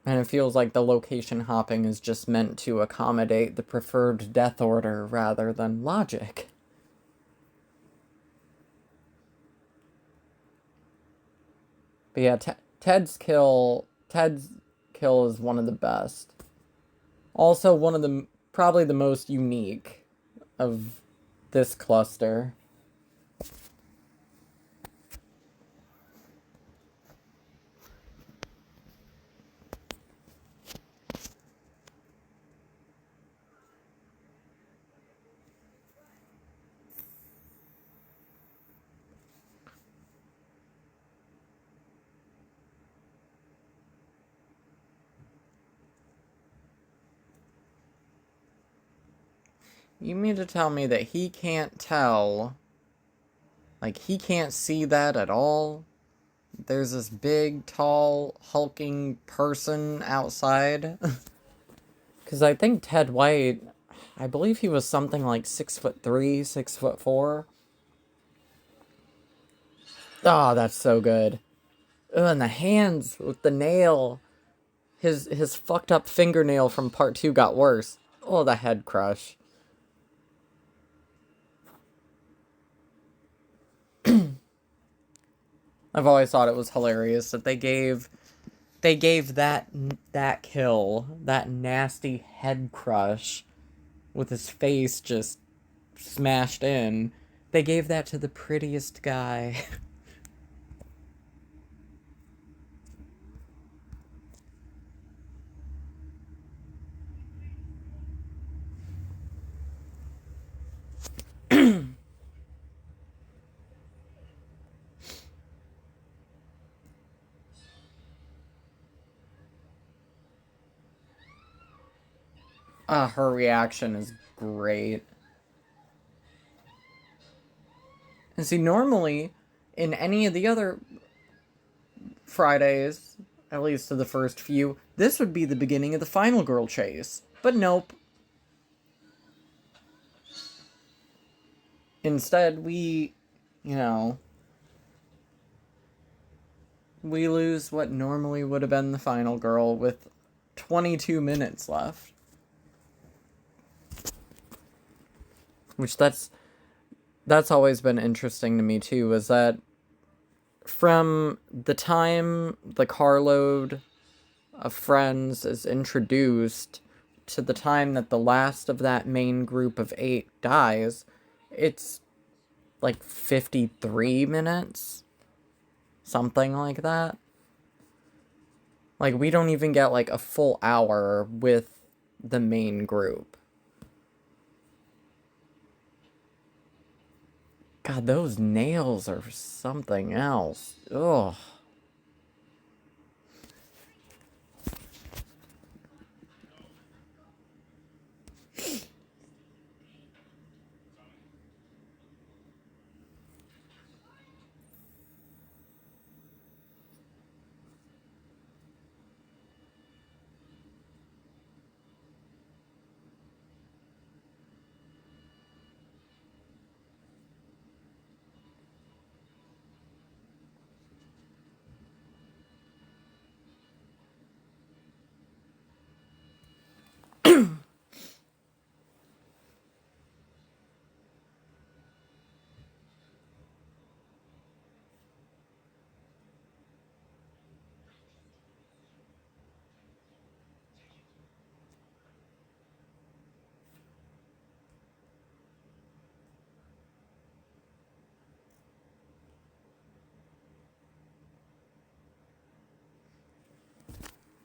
And it feels like the location hopping is just meant to accommodate the preferred death order rather than logic. But yeah, Ted's kill is one of the best. Also, one of the probably the most unique of this cluster. You mean to tell me that he can't tell? Like, he can't see that at all? There's this big, tall, hulking person outside? Because I think Ted White, I believe he was something like 6'3", 6'4". Oh, that's so good. Ugh, and the hands with the nail. His fucked up fingernail from part 2 got worse. Oh, the head crush. I've always thought it was hilarious that they gave that kill, that nasty head crush with his face just smashed in. They gave that to the prettiest guy. Her reaction is great. And see, normally, in any of the other Fridays, at least to the first few, this would be the beginning of the final girl chase. But nope. Instead, we lose what normally would have been the final girl with 22 minutes left. Which that's always been interesting to me too, is that from the time the carload of friends is introduced to the time that the last of that main group of 8 dies, it's like 53 minutes. Something like that. Like, we don't even get, like, a full hour with the main group. God, those nails are something else. Ugh.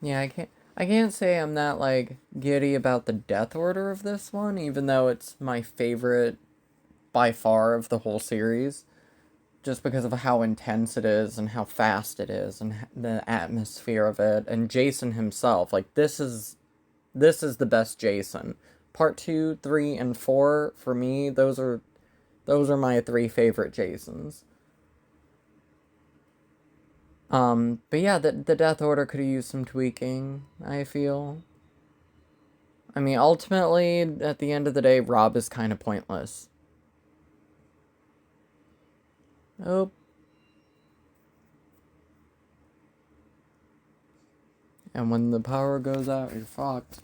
Yeah, I can't say I'm that like giddy about the death order of this one, even though it's my favorite by far of the whole series, just because of how intense it is and how fast it is and the atmosphere of it and Jason himself. Like, this is the best Jason. Part 2, 3, and 4 for me, those are my three favorite Jasons. But yeah, the Death Order could have used some tweaking, I feel. I mean, ultimately, at the end of the day, Rob is kind of pointless. Oh, and when the power goes out, you're fucked.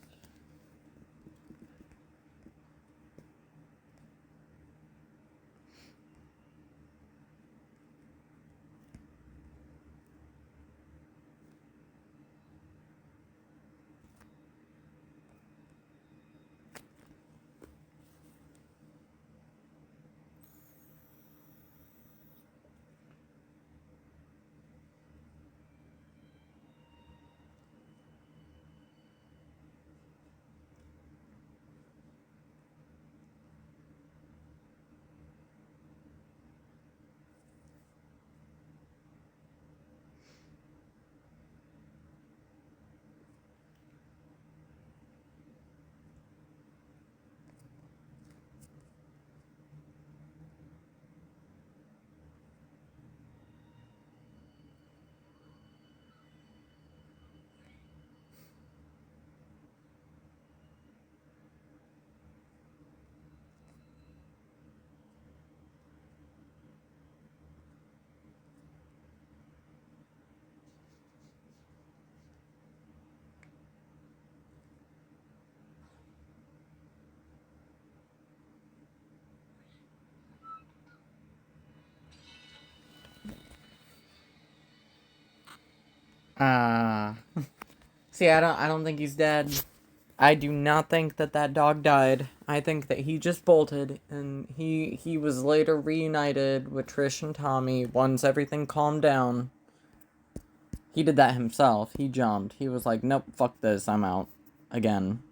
Ah. See, I don't think he's dead. I do not think that that dog died. I think that he just bolted, and he was later reunited with Trish and Tommy once everything calmed down. He did that himself. He jumped. He was like, "Nope, fuck this. I'm out again."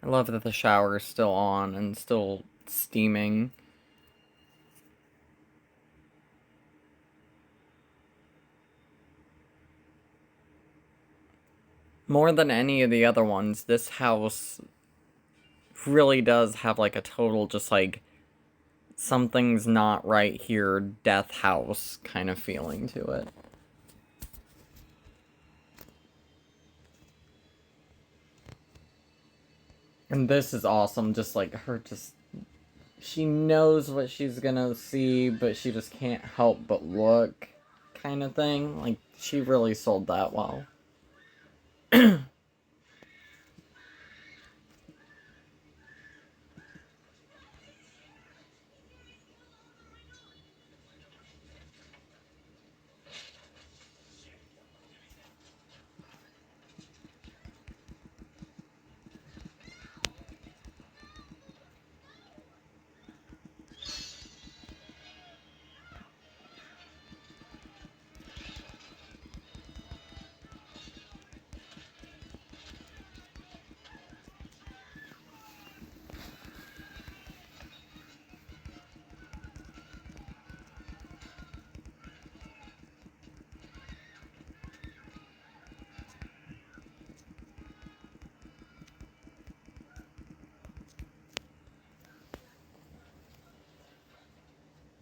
I love that the shower is still on and still steaming. More than any of the other ones, this house really does have like a total just like something's not right here, death house kind of feeling to it. And this is awesome, just like her just she knows what she's gonna see, but she just can't help but look kind of thing. Like she really sold that well.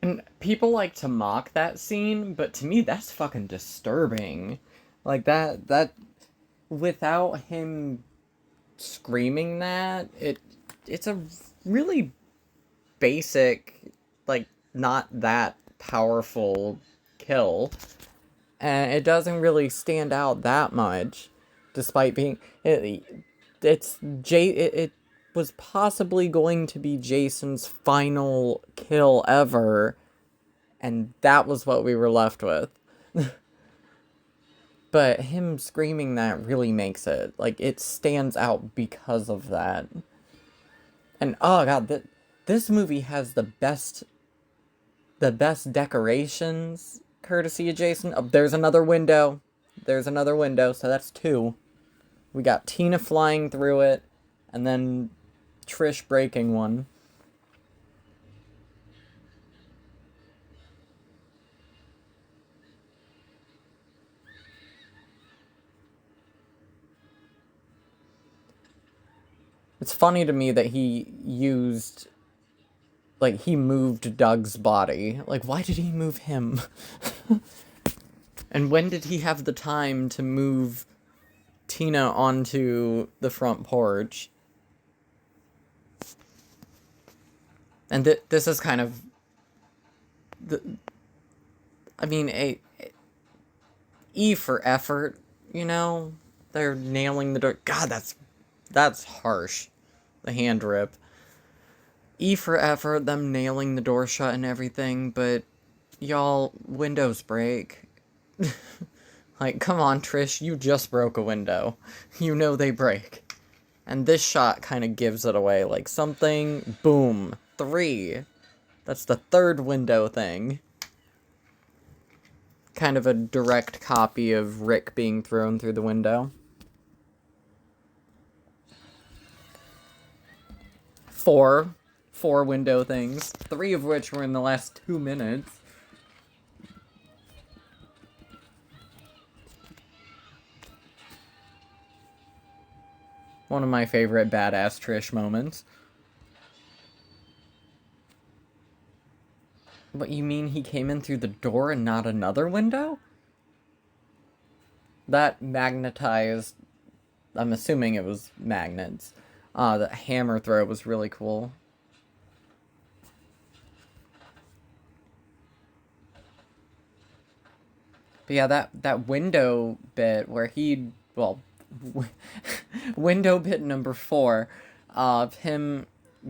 And people like to mock that scene, but to me that's fucking disturbing. Like that without him screaming that, it's a really basic, like not that powerful kill. And it doesn't really stand out that much despite being it was possibly going to be Jason's final kill ever, and that was what we were left with. But him screaming that really makes it like it stands out because of that. And oh god, this movie has the best decorations courtesy of Jason. Oh, there's another window. There's another window, so that's two. We got Tina flying through it, and then Trish breaking one. It's funny to me that he used, like, he moved Doug's body. Like, why did he move him? And when did he have the time to move Tina onto the front porch? And this is kind of I mean, E for effort, you know? They're nailing the door. God, that's harsh. The hand rip. E for effort, them nailing the door shut and everything, but y'all, windows break. Like, come on, Trish, you just broke a window. You know they break. And this shot kind of gives it away. Like, something, boom, 3. That's the third window thing. Kind of a direct copy of Rick being thrown through the window. 4 window things, 3 of which were in the last 2 minutes. One of my favorite badass Trish moments. What, you mean he came in through the door and not another window? That magnetized... I'm assuming it was magnets. The hammer throw was really cool. But yeah, that window bit where he... Well, window bit number 4 of him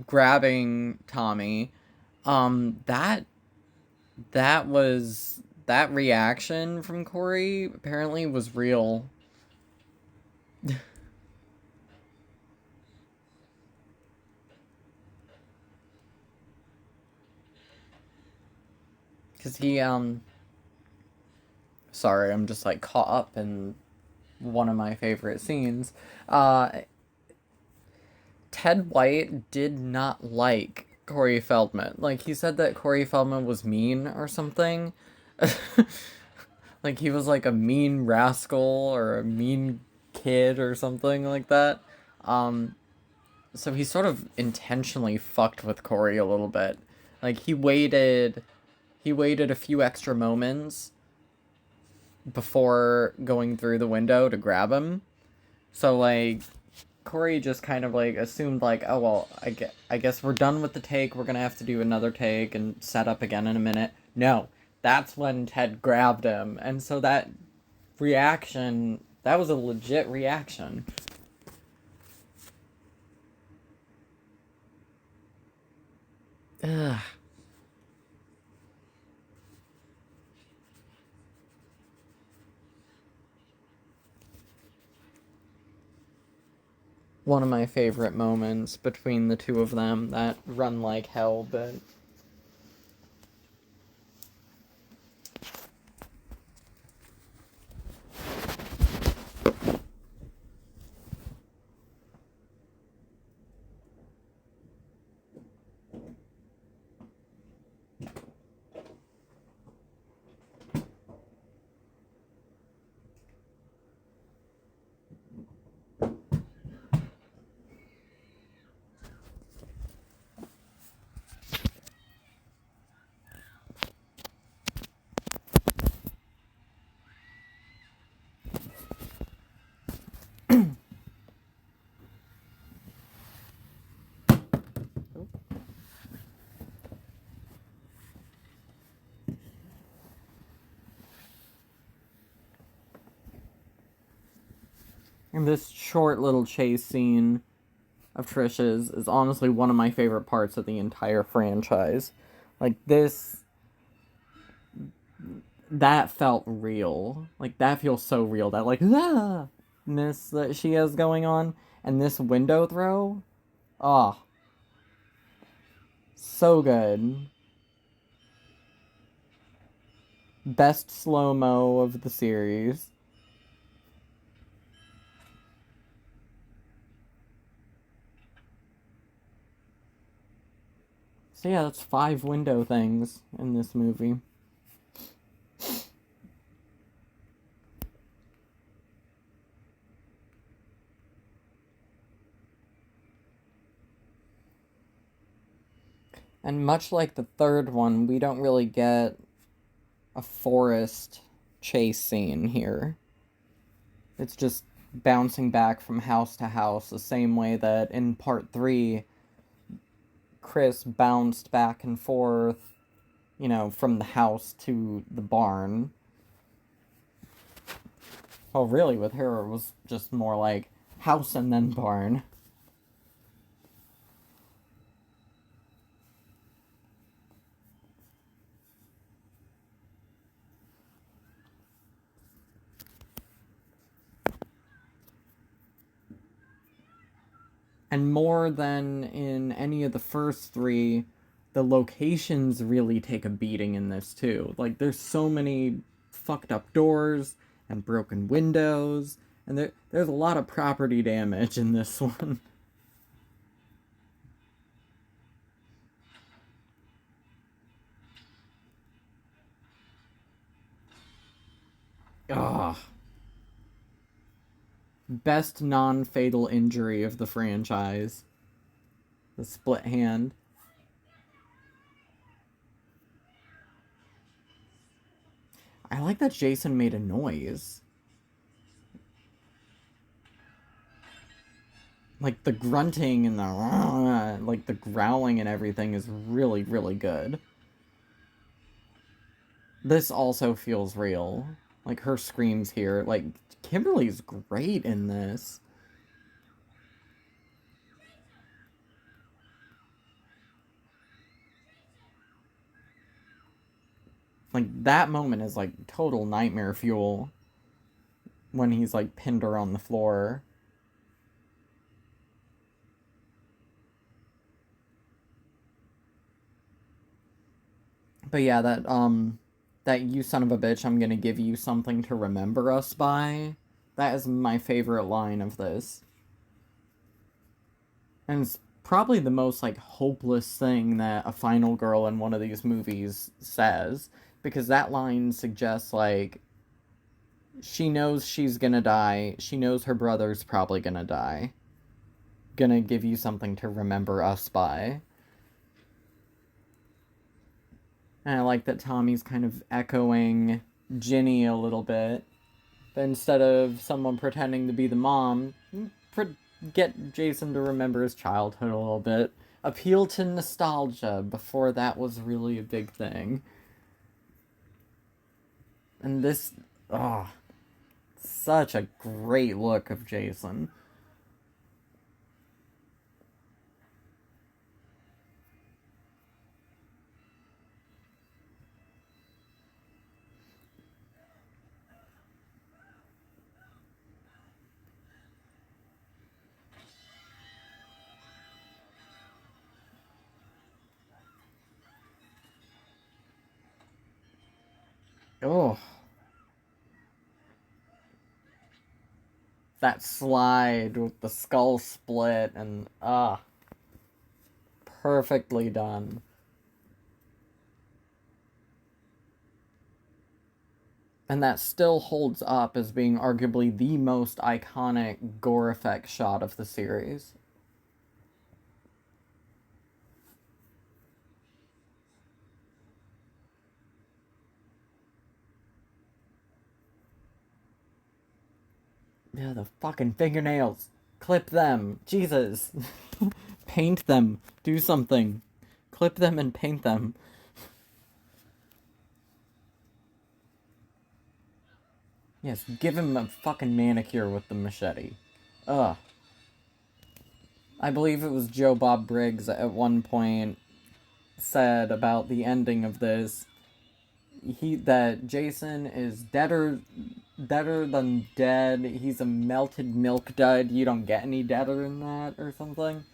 grabbing Tommy, that was that reaction from Corey apparently was real. Cause he sorry, I'm just like caught up in one of my favorite scenes. Ted White did not like Corey Feldman. Like, he said that Corey Feldman was mean or something. Like, he was like a mean rascal or a mean kid or something like that. So he sort of intentionally fucked with Corey a little bit. Like, he waited a few extra moments before going through the window to grab him. So, like, Corey just kind of like assumed like, oh well, I guess we're done with the take. We're gonna have to do another take and set up again in a minute. No, that's when Ted grabbed him, and so that reaction, that was a legit reaction. Ugh. One of my favorite moments between the two of them that run like hell, but and this short little chase scene of Trish's is honestly one of my favorite parts of the entire franchise. Like this, that felt real. Like that feels so real. That like ness that she has going on, and this window throw, oh, so good. Best slow mo of the series. So yeah, that's 5 window things in this movie. And much like the third one, we don't really get a forest chase scene here. It's just bouncing back from house to house, the same way that in part 3, Chris bounced back and forth, you know, from the house to the barn. Oh, really, with her, it was just more like house and then barn. And more than in any of the first 3, the locations really take a beating in this too. Like, there's so many fucked up doors and broken windows, and there's a lot of property damage in this one. Ugh. Best non-fatal injury of the franchise. The split hand. I like that Jason made a noise. Like the grunting and the like the growling and everything is really, really good. This also feels real. Like her screams here. Like Kimberly's great in this. Like that moment is like total nightmare fuel when he's like pinned her on the floor. But yeah, that "you son of a bitch, I'm gonna give you something to remember us by." That is my favorite line of this. And it's probably the most like hopeless thing that a final girl in one of these movies says, because that line suggests like she knows she's gonna die, she knows her brother's probably gonna die. Gonna give you something to remember us by. And I like that Tommy's kind of echoing Ginny a little bit. But instead of someone pretending to be the mom, get Jason to remember his childhood a little bit. Appeal to nostalgia before that was really a big thing. And this, oh, such a great look of Jason. Oh, that slide with the skull split and perfectly done. And that still holds up as being arguably the most iconic gore effect shot of the series. Yeah, the fucking fingernails. Clip them. Jesus. Paint them. Do something. Clip them and paint them. Yes, give him a fucking manicure with the machete. Ugh. I believe it was Joe Bob Briggs at one point said about the ending of this that Jason is deader than dead. He's a melted milk dud. You don't get any deader than that or something.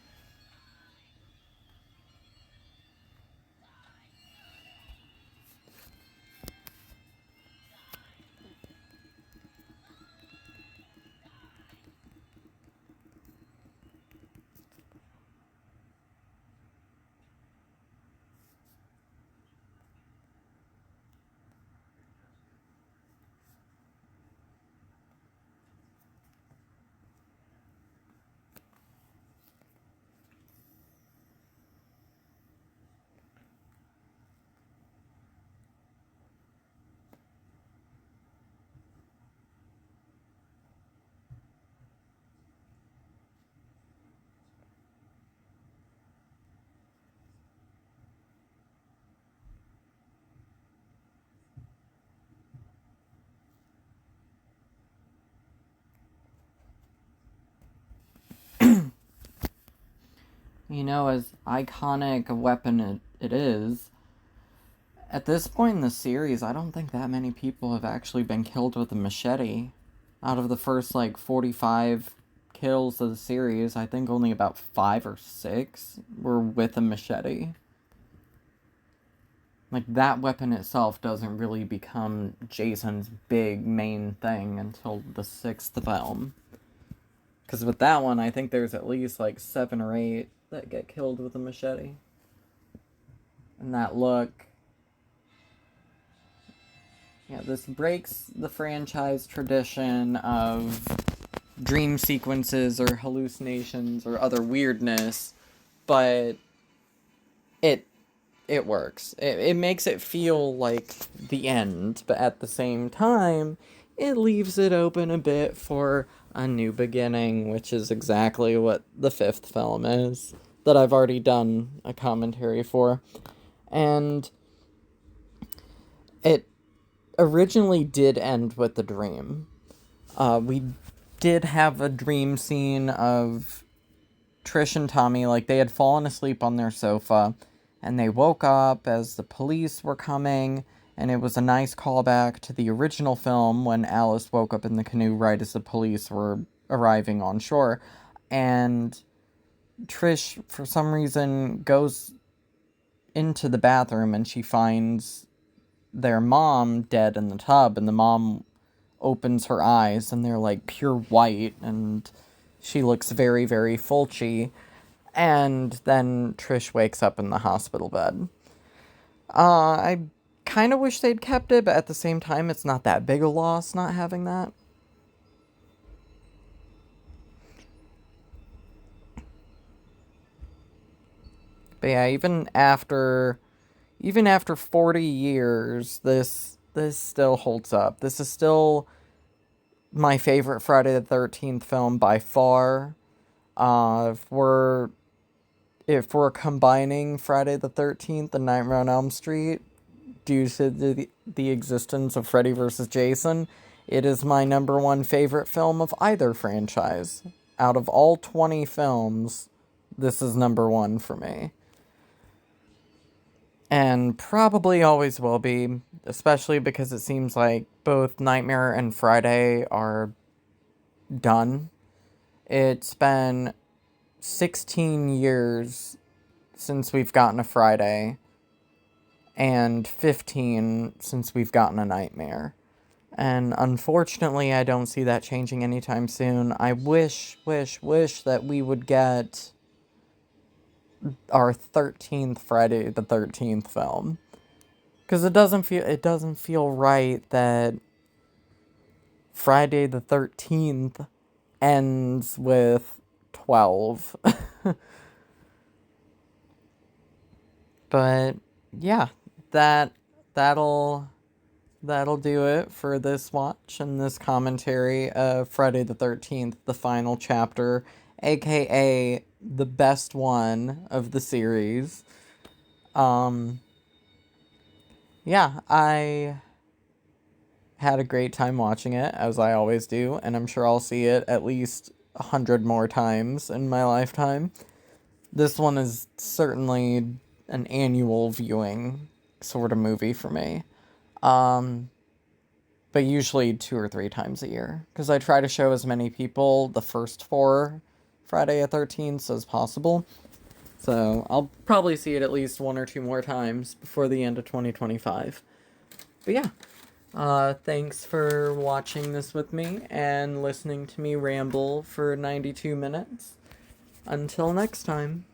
As iconic a weapon it is, at this point in the series, I don't think that many people have actually been killed with a machete. Out of the first, 45 kills of the series, I think only about 5 or 6 were with a machete. That weapon itself doesn't really become Jason's big main thing until the 6th film. Because with that one, I think there's at least 7 or 8 that get killed with a machete. And that look. Yeah, this breaks the franchise tradition of dream sequences or hallucinations or other weirdness, but it works. It makes it feel like the end, but at the same time, it leaves it open a bit for a new beginning, which is exactly what the 5th film is, that I've already done a commentary for. And it originally did end with the dream. We did have a dream scene of Trish and Tommy, they had fallen asleep on their sofa, and they woke up as the police were coming, and it was a nice callback to the original film when Alice woke up in the canoe right as the police were arriving on shore. And Trish, for some reason, goes into the bathroom and she finds their mom dead in the tub, and the mom opens her eyes and they're pure white, and she looks very, very fulchy. And then Trish wakes up in the hospital bed. I kind of wish they'd kept it, but at the same time, it's not that big a loss not having that. But yeah, even after 40 years, this still holds up. This is still my favorite Friday the 13th film by far. If we're combining Friday the 13th and Nightmare on Elm Street due to the existence of Freddy vs. Jason, it is my number one favorite film of either franchise. Out of all 20 films, this is number one for me. And probably always will be, especially because it seems like both Nightmare and Friday are done. It's been 16 years since we've gotten a Friday, and 15 since we've gotten a Nightmare. And unfortunately, I don't see that changing anytime soon. I wish that we would get our 13th Friday the 13th film. Because it doesn't feel right that Friday the 13th ends with 12. But yeah, that'll do it for this watch and this commentary of Friday the 13th, the final chapter, aka the best one of the series. Yeah, I had a great time watching it, as I always do, and I'm sure I'll see it at least 100 more times in my lifetime. This one is certainly an annual viewing sort of movie for me. But usually 2 or 3 times a year, because I try to show as many people the first 4 Friday the 13th as possible. So I'll probably see it at least 1 or 2 more times before the end of 2025. But yeah, thanks for watching this with me and listening to me ramble for 92 minutes. Until next time.